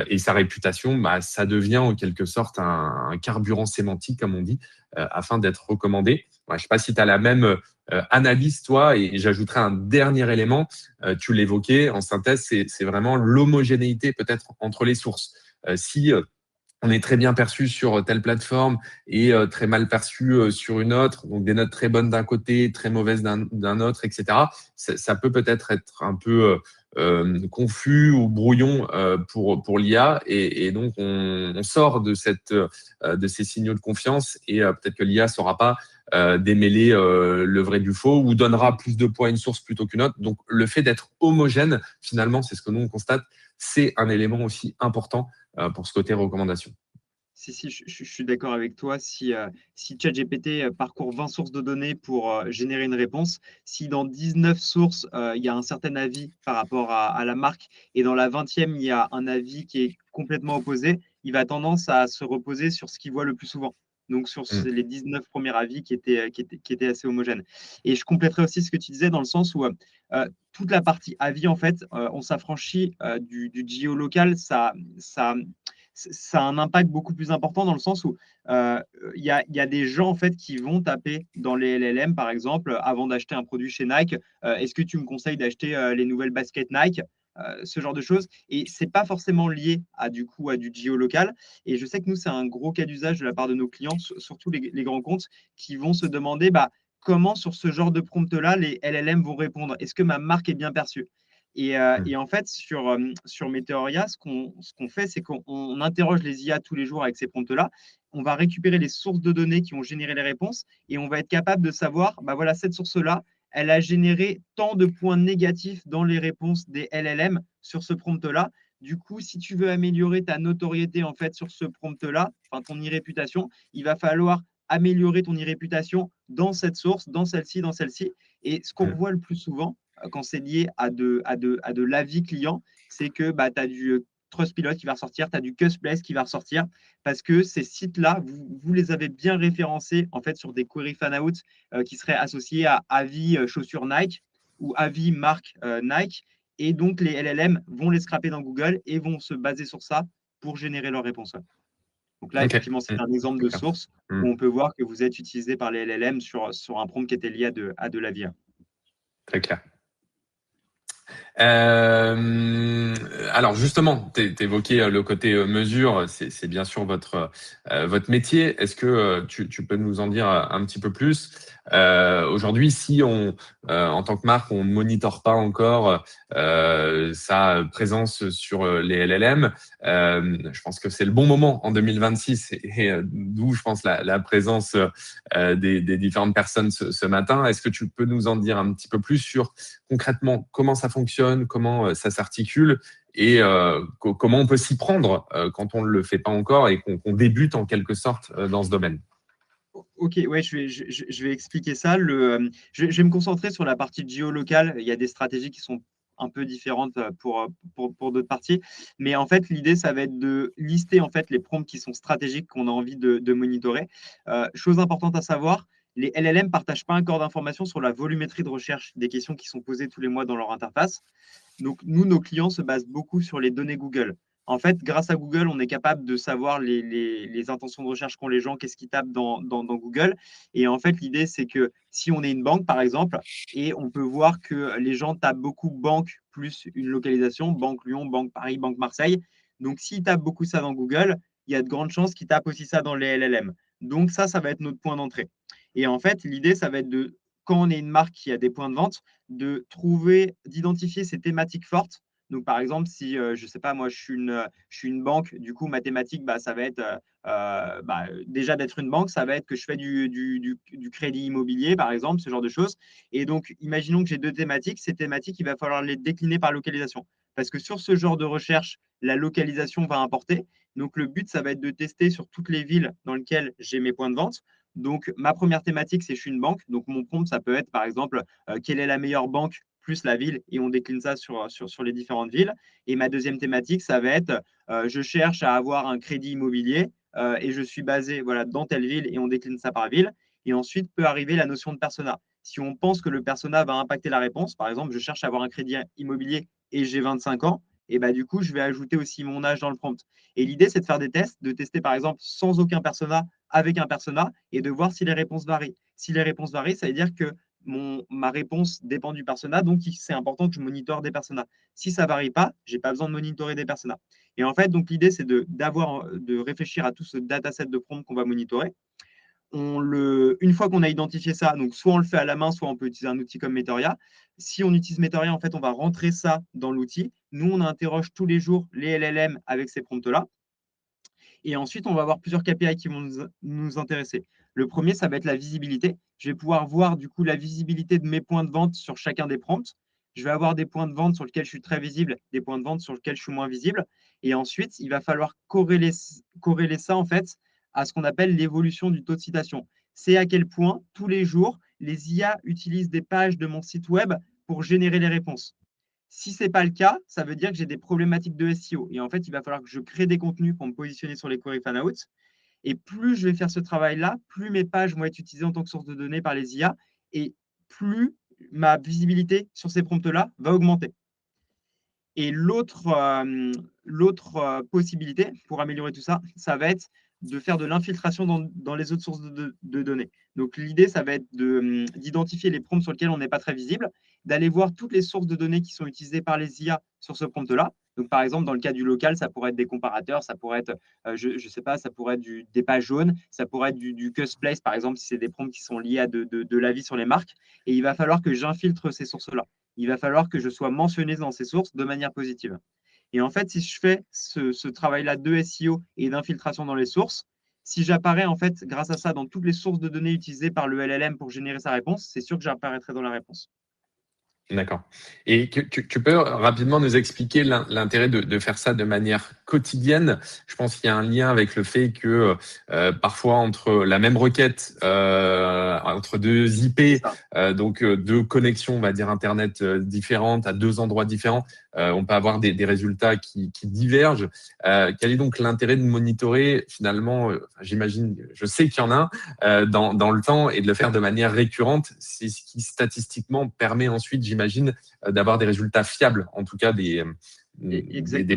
[SPEAKER 1] et sa réputation, bah, ça devient en quelque sorte un carburant sémantique, comme on dit, afin d'être recommandé. Ouais, je ne sais pas si tu as la même analyse, toi, et j'ajouterai un dernier élément, tu l'évoquais, en synthèse, c'est vraiment l'homogénéité peut-être entre les sources. Si on est très bien perçu sur telle plateforme et très mal perçu sur une autre, donc des notes très bonnes d'un côté, très mauvaises d'un autre, etc. Ça peut peut-être être un peu confus ou brouillon pour l'IA et donc on sort de ces signaux de confiance et peut-être que l'IA ne saura pas démêler le vrai du faux ou donnera plus de poids à une source plutôt qu'une autre. Donc le fait d'être homogène, finalement, c'est ce que nous on constate, c'est un élément aussi important pour ce côté recommandation.
[SPEAKER 2] Si, je suis d'accord avec toi. Si ChatGPT parcourt 20 sources de données pour générer une réponse, si dans 19 sources, il y a un certain avis par rapport à la marque et dans la 20e, il y a un avis qui est complètement opposé, il va tendance à se reposer sur ce qu'il voit le plus souvent. donc sur
[SPEAKER 1] Mm.
[SPEAKER 2] les 19 premiers avis qui étaient assez homogènes. Et je compléterai aussi ce que tu disais dans le sens où toute la partie avis, en fait, on s'affranchit du géolocal, ça a un impact beaucoup plus important dans le sens où il y a des gens en fait qui vont taper dans les LLM, par exemple, avant d'acheter un produit chez Nike. Est-ce que tu me conseilles d'acheter les nouvelles baskets Nike? Ce genre de choses. Et c'est pas forcément lié à du géolocal. Et je sais que nous, c'est un gros cas d'usage de la part de nos clients, surtout les grands comptes, qui vont se demander comment sur ce genre de prompt-là, les LLM vont répondre. Est-ce que ma marque est bien perçue? Et en fait, sur Meteoria, ce qu'on fait, c'est qu'on interroge les IA tous les jours avec ces prompts-là. On va récupérer les sources de données qui ont généré les réponses et on va être capable de savoir, voilà, cette source-là, elle a généré tant de points négatifs dans les réponses des LLM sur ce prompt-là. Du coup, si tu veux améliorer ta notoriété en fait sur ce prompt-là, enfin ton e-réputation, il va falloir améliorer ton e-réputation dans cette source, dans celle-ci, dans celle-ci. Et ce qu'on
[SPEAKER 1] Mm.
[SPEAKER 2] voit le plus souvent, quand c'est lié à de l'avis client, c'est que tu as du Trustpilot qui va ressortir, tu as du Custplace qui va ressortir, parce que ces sites-là, vous les avez bien référencés en fait sur des query fan-out qui seraient associés à avis chaussures Nike ou avis marque Nike. Et donc, les LLM vont les scraper dans Google et vont se baser sur ça pour générer leurs réponses. Donc là,
[SPEAKER 1] Ok.
[SPEAKER 2] effectivement, c'est
[SPEAKER 1] Mm.
[SPEAKER 2] un exemple
[SPEAKER 1] Très
[SPEAKER 2] de
[SPEAKER 1] clair.
[SPEAKER 2] source
[SPEAKER 1] Mm.
[SPEAKER 2] où on peut voir que vous êtes utilisé par les LLM sur un prompt qui était lié à de l'avis.
[SPEAKER 1] Très clair. Alors justement, tu évoquais le côté mesure, c'est bien sûr votre métier. Est-ce que tu peux nous en dire un petit peu plus? Aujourd'hui, si en tant que marque, on ne monitore pas encore sa présence sur les LLM, je pense que c'est le bon moment en 2026 et d'où je pense la présence des différentes personnes ce matin. Est-ce que tu peux nous en dire un petit peu plus sur concrètement comment ça fonctionne, comment ça s'articule et comment on peut s'y prendre quand on ne le fait pas encore et qu'on débute en quelque sorte dans ce domaine?
[SPEAKER 2] Ok, ouais, je vais expliquer ça. Je vais me concentrer sur la partie géolocale. Il y a des stratégies qui sont un peu différentes pour d'autres parties. Mais en fait, l'idée, ça va être de lister en fait, les prompts qui sont stratégiques qu'on a envie de monitorer. Chose importante à savoir, les LLM ne partagent pas un corps d'informations sur la volumétrie de recherche des questions qui sont posées tous les mois dans leur interface. Donc, nous, nos clients se basent beaucoup sur les données Google. En fait, grâce à Google, on est capable de savoir les intentions de recherche qu'ont les gens, qu'est-ce qu'ils tapent dans Google. Et en fait, l'idée, c'est que si on est une banque, par exemple, et on peut voir que les gens tapent beaucoup banque plus une localisation, banque Lyon, banque Paris, banque Marseille. Donc, s'ils tapent beaucoup ça dans Google, il y a de grandes chances qu'ils tapent aussi ça dans les LLM. Donc, ça va être notre point d'entrée. Et en fait, l'idée, ça va être quand on est une marque qui a des points de vente, d'identifier ces thématiques fortes. Donc, par exemple, si, je ne sais pas, moi, je suis une banque, du coup, ma thématique, ça va être déjà d'être une banque, ça va être que je fais du crédit immobilier, par exemple, ce genre de choses. Et donc, imaginons que j'ai deux thématiques. Ces thématiques, il va falloir les décliner par localisation. Parce que sur ce genre de recherche, la localisation va importer. Donc, le but, ça va être de tester sur toutes les villes dans lesquelles j'ai mes points de vente. Donc, ma première thématique, c'est je suis une banque. Donc, mon prompt, ça peut être, par exemple, quelle est la meilleure banque plus la ville, et on décline ça sur les différentes villes. Et ma deuxième thématique, ça va être je cherche à avoir un crédit immobilier et je suis basé dans telle ville, et on décline ça par ville. Et ensuite peut arriver la notion de persona. Si on pense que le persona va impacter la réponse, par exemple, je cherche à avoir un crédit immobilier et j'ai 25 ans, et du coup, je vais ajouter aussi mon âge dans le prompt. Et l'idée, c'est de faire des tests, de tester par exemple sans aucun persona, avec un persona, et de voir si les réponses varient. Si les réponses varient, ça veut dire que ma réponse dépend du persona, donc c'est important que je monitore des personas. Si ça ne varie pas, je n'ai pas besoin de monitorer des personas. Et en fait, donc l'idée, c'est de réfléchir à tout ce dataset de prompt qu'on va monitorer. Une fois qu'on a identifié ça, donc soit on le fait à la main, soit on peut utiliser un outil comme Metoria. Si on utilise Metoria, en fait, on va rentrer ça dans l'outil. Nous, on interroge tous les jours les LLM avec ces prompts-là. Et ensuite, on va avoir plusieurs KPI qui vont nous intéresser. Le premier, ça va être la visibilité. Je vais pouvoir voir du coup la visibilité de mes points de vente sur chacun des prompts. Je vais avoir des points de vente sur lesquels je suis très visible, des points de vente sur lesquels je suis moins visible. Et ensuite, il va falloir corréler ça en fait à ce qu'on appelle l'évolution du taux de citation. C'est à quel point tous les jours, les IA utilisent des pages de mon site web pour générer les réponses. Si ce n'est pas le cas, ça veut dire que j'ai des problématiques de SEO. Et en fait, il va falloir que je crée des contenus pour me positionner sur les query fan-out. Et plus je vais faire ce travail-là, plus mes pages vont être utilisées en tant que source de données par les IA et plus ma visibilité sur ces prompts-là va augmenter. Et l'autre possibilité pour améliorer tout ça, ça va être de faire de l'infiltration dans les autres sources de données. Donc, l'idée, ça va être d'identifier les prompts sur lesquels on n'est pas très visible, d'aller voir toutes les sources de données qui sont utilisées par les IA sur ce prompt-là. Donc, par exemple, dans le cas du local, ça pourrait être des comparateurs, ça pourrait être, je ne sais pas, ça pourrait être des pages jaunes, ça pourrait être du Cusplace, par exemple, si c'est des prompts qui sont liés à de l'avis sur les marques. Et il va falloir que j'infiltre ces sources-là. Il va falloir que je sois mentionné dans ces sources de manière positive. Et en fait, si je fais ce travail-là de SEO et d'infiltration dans les sources, si j'apparais en fait grâce à ça dans toutes les sources de données utilisées par le LLM pour générer sa réponse, c'est sûr que j'apparaîtrai dans la réponse.
[SPEAKER 1] D'accord. Et tu peux rapidement nous expliquer l'intérêt de faire ça de manière quotidienne. Je pense qu'il y a un lien avec le fait que parfois entre la même requête, entre deux IP, donc deux connexions, on va dire Internet différentes à deux endroits différents, on peut avoir des résultats qui divergent. Quel est donc l'intérêt de monitorer finalement, j'imagine, je sais qu'il y en a dans le temps et de le faire de manière récurrente, c'est ce qui statistiquement permet ensuite, j'imagine, d'avoir des résultats fiables, en tout cas des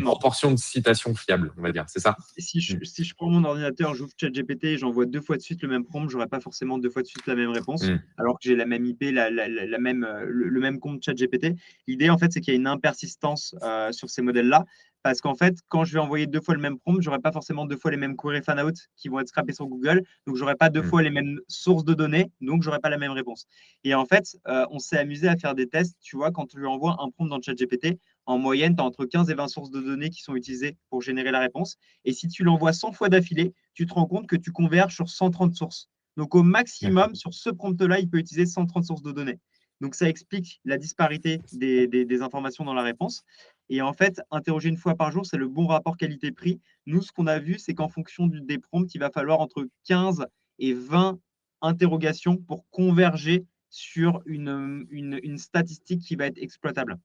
[SPEAKER 1] proportions de citations fiables, on va dire, c'est ça?
[SPEAKER 2] Si je prends mon ordinateur, j'ouvre ChatGPT et j'envoie 2 fois de suite le même prompt, j'aurai pas forcément 2 fois de suite la même réponse, alors que j'ai la même IP, la même, le même compte ChatGPT. L'idée, en fait, c'est qu'il y a une impersistance sur ces modèles-là, parce qu'en fait, quand je vais envoyer 2 fois le même prompt, j'aurai pas forcément 2 fois les mêmes query fan-out qui vont être scrapés sur Google, donc j'aurai pas 2 fois les mêmes sources de données, donc j'aurai pas la même réponse. Et en fait, on s'est amusé à faire des tests, tu vois, quand tu lui envoies un prompt dans ChatGPT, en moyenne, tu as entre 15 et 20 sources de données qui sont utilisées pour générer la réponse. Et si tu l'envoies 100 fois d'affilée, tu te rends compte que tu converges sur 130 sources. Donc, au maximum, sur ce prompt-là, il peut utiliser 130 sources de données. Donc, ça explique la disparité des informations dans la réponse. Et en fait, interroger une fois par jour, c'est le bon rapport qualité-prix. Nous, ce qu'on a vu, c'est qu'en fonction des prompts, il va falloir entre 15 et 20 interrogations pour converger sur une statistique qui va être exploitable.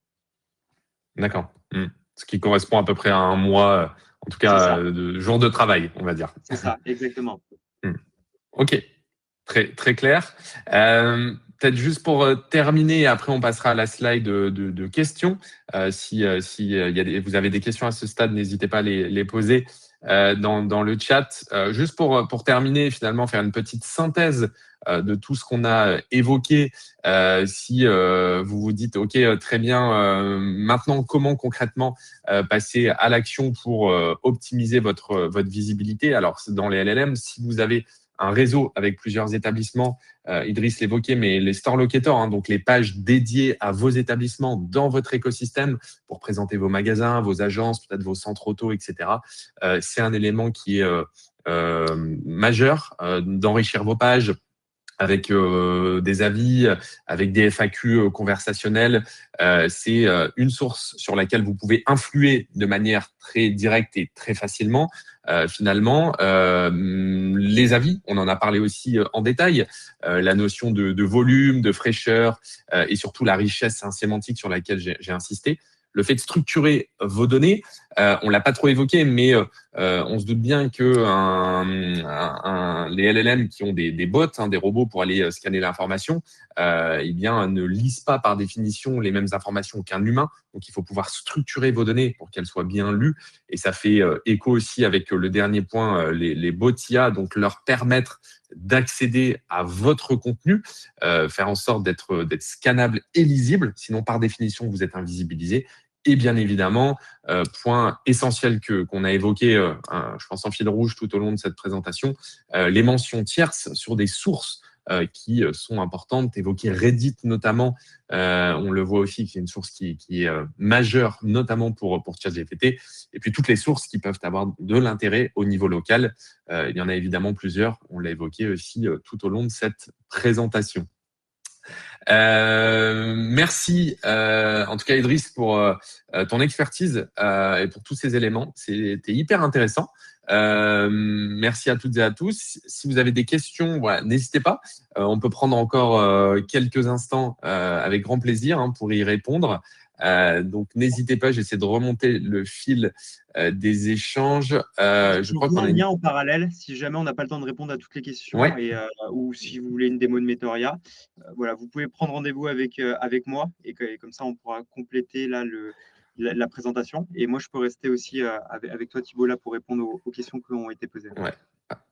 [SPEAKER 1] D'accord. Ce qui correspond à peu près à un mois, en tout cas, de jours de travail, on va dire.
[SPEAKER 2] C'est ça, exactement.
[SPEAKER 1] Ok, très clair. Peut-être juste pour terminer, après on passera à la slide de questions. Si vous avez des questions à ce stade, n'hésitez pas à les poser dans le chat. Juste pour terminer, finalement, faire une petite synthèse de tout ce qu'on a évoqué. Si vous vous dites, OK, très bien, maintenant, comment concrètement passer à l'action pour optimiser votre visibilité? Alors, dans les LLM, si vous avez un réseau avec plusieurs établissements, Idriss l'évoquait, mais les store locators, hein, donc les pages dédiées à vos établissements dans votre écosystème pour présenter vos magasins, vos agences, peut-être vos centres auto, etc. C'est un élément qui est majeur d'enrichir vos pages avec des avis, avec des FAQ conversationnels. C'est une source sur laquelle vous pouvez influer de manière très directe et très facilement. Finalement, les avis, on en a parlé aussi en détail, la notion de volume, de fraîcheur et surtout la richesse sémantique sur laquelle j'ai insisté. Le fait de structurer vos données, on l'a pas trop évoqué, mais on se doute bien que les LLM qui ont des bots, hein, des robots pour aller scanner l'information, eh bien, ne lisent pas par définition les mêmes informations qu'un humain. Donc, il faut pouvoir structurer vos données pour qu'elles soient bien lues. Et ça fait écho aussi avec le dernier point, les bots IA, donc leur permettre d'accéder à votre contenu, faire en sorte d'être scannable et lisible. Sinon, par définition, vous êtes invisibilisé. Et bien évidemment, point essentiel qu'on a évoqué, je pense en fil rouge tout au long de cette présentation, les mentions tierces sur des sources qui sont importantes. Évoquer Reddit notamment, on le voit aussi, qui est une source qui est majeure, notamment pour ChatGPT. Et puis toutes les sources qui peuvent avoir de l'intérêt au niveau local. Il y en a évidemment plusieurs, on l'a évoqué aussi tout au long de cette présentation. Merci en tout cas Idriss pour ton expertise et pour tous ces éléments. C'était hyper intéressant. Merci à toutes et à tous. Si vous avez des questions, voilà, n'hésitez pas. On peut prendre encore quelques instants avec grand plaisir pour y répondre. Donc, n'hésitez pas, j'essaie de remonter le fil des échanges. Je crois
[SPEAKER 2] vous
[SPEAKER 1] qu'on
[SPEAKER 2] un
[SPEAKER 1] a une...
[SPEAKER 2] lien en parallèle si jamais on n'a pas le temps de répondre à toutes les questions
[SPEAKER 1] Ouais,
[SPEAKER 2] ou si vous voulez une démo de Metoria. Voilà, vous pouvez prendre rendez-vous avec moi et comme ça, on pourra compléter là, la présentation. Et moi, je peux rester aussi avec toi, Thibault, là, pour répondre aux questions qui ont été posées.
[SPEAKER 1] ouais.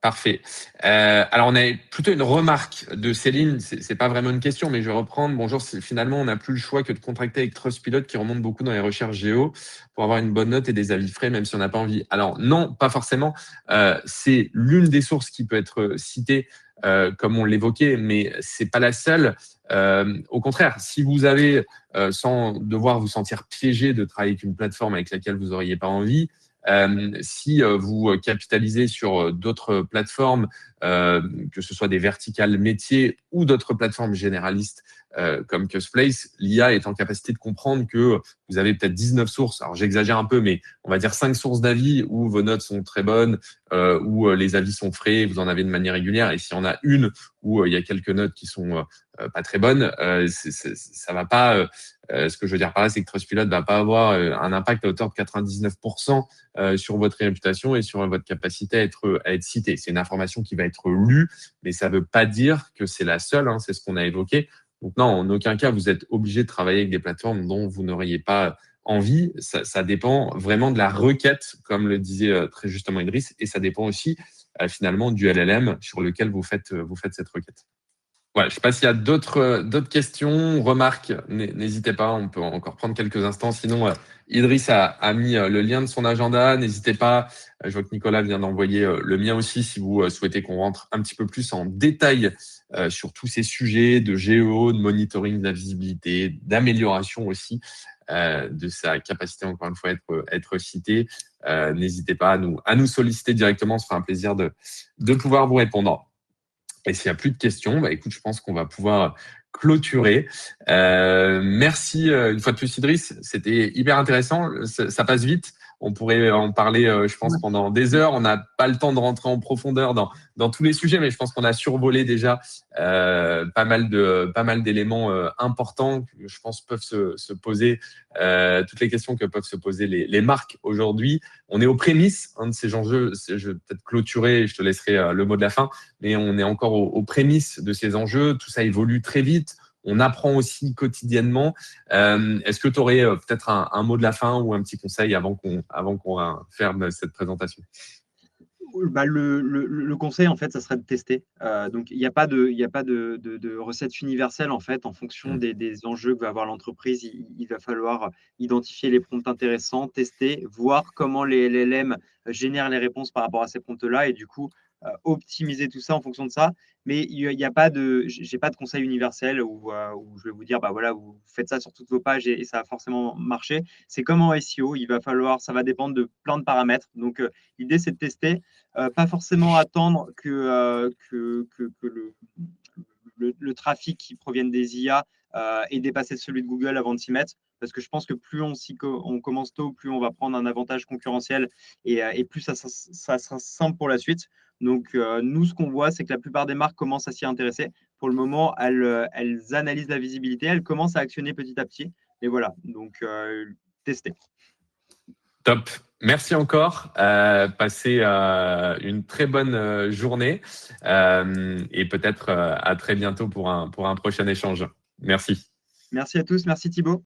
[SPEAKER 1] Parfait. Alors, on a plutôt une remarque de Céline. C'est pas vraiment une question, mais je vais reprendre. Bonjour. Finalement, on n'a plus le choix que de contracter avec Trustpilot qui remonte beaucoup dans les recherches géo pour avoir une bonne note et des avis frais, même si on n'a pas envie. Alors, non, pas forcément. C'est l'une des sources qui peut être citée, comme on l'évoquait, mais c'est pas la seule. Au contraire, si vous avez, sans devoir vous sentir piégé de travailler avec une plateforme avec laquelle vous n'auriez pas envie, si vous capitalisez sur d'autres plateformes, que ce soit des verticales métiers ou d'autres plateformes généralistes comme Custplace, l'IA est en capacité de comprendre que vous avez peut-être 19 sources. Alors j'exagère un peu, mais on va dire 5 sources d'avis où vos notes sont très bonnes, où les avis sont frais, vous en avez de manière régulière. Et s'il y en a une où il y a quelques notes qui sont pas très bonnes, ça va pas. Ce que je veux dire par là, c'est que Trustpilot va pas avoir un impact à hauteur de 99% sur votre réputation et sur votre capacité à être cité. C'est une information qui va être lue, mais ça ne veut pas dire que c'est la seule, hein, c'est ce qu'on a évoqué. Donc non, en aucun cas, vous êtes obligé de travailler avec des plateformes dont vous n'auriez pas envie. Ça dépend vraiment de la requête, comme le disait très justement Idriss, et ça dépend aussi finalement du LLM sur lequel vous faites cette requête. Voilà, je ne sais pas s'il y a d'autres questions, remarques, n'hésitez pas, on peut encore prendre quelques instants. Sinon, Idriss a mis le lien de son agenda, n'hésitez pas. Je vois que Nicolas vient d'envoyer le mien aussi si vous souhaitez qu'on rentre un petit peu plus en détail sur tous ces sujets de géo, de monitoring de la visibilité, d'amélioration aussi de sa capacité, encore une fois, à être cité. N'hésitez pas à nous solliciter directement, ce sera un plaisir de pouvoir vous répondre. Et s'il n'y a plus de questions, bah, écoute, je pense qu'on va pouvoir clôturer. Merci une fois de plus, Idriss. C'était hyper intéressant. Ça passe vite. On pourrait en parler, je pense, pendant des heures. On n'a pas le temps de rentrer en profondeur dans tous les sujets, mais je pense qu'on a survolé déjà pas mal d'éléments importants que je pense peuvent se poser, toutes les questions que peuvent se poser les marques aujourd'hui. On est aux prémices de ces enjeux. Je vais peut-être clôturer et je te laisserai le mot de la fin, mais on est encore aux prémices de ces enjeux. Tout ça évolue très vite. On apprend aussi quotidiennement. Est-ce que tu aurais peut-être un mot de la fin ou un petit conseil avant qu'on ferme cette présentation?
[SPEAKER 2] Bah, le conseil, en fait, ça serait de tester. Donc, il n'y a pas de recette universelle, en fait, en fonction des enjeux que va avoir l'entreprise. Il va falloir identifier les prompts intéressants, tester, voir comment les LLM génèrent les réponses par rapport à ces prompts-là et du coup, optimiser tout ça en fonction de ça. Mais il y a pas de, j'ai pas de conseil universel où je vais vous dire, bah voilà, vous faites ça sur toutes vos pages et ça va forcément marcher. C'est comme en SEO, ça va dépendre de plein de paramètres. Donc, l'idée, c'est de tester. Pas forcément attendre que le trafic qui provienne des IA ait dépassé celui de Google avant de s'y mettre. Parce que je pense que plus on commence tôt, plus on va prendre un avantage concurrentiel et plus ça sera simple pour la suite. Donc, nous, ce qu'on voit, c'est que la plupart des marques commencent à s'y intéresser. Pour le moment, elles analysent la visibilité, elles commencent à actionner petit à petit. Et voilà, donc tester.
[SPEAKER 1] Top. Merci encore. Passez une très bonne journée et peut-être à très bientôt pour un prochain échange. Merci.
[SPEAKER 2] Merci à tous. Merci Thibault.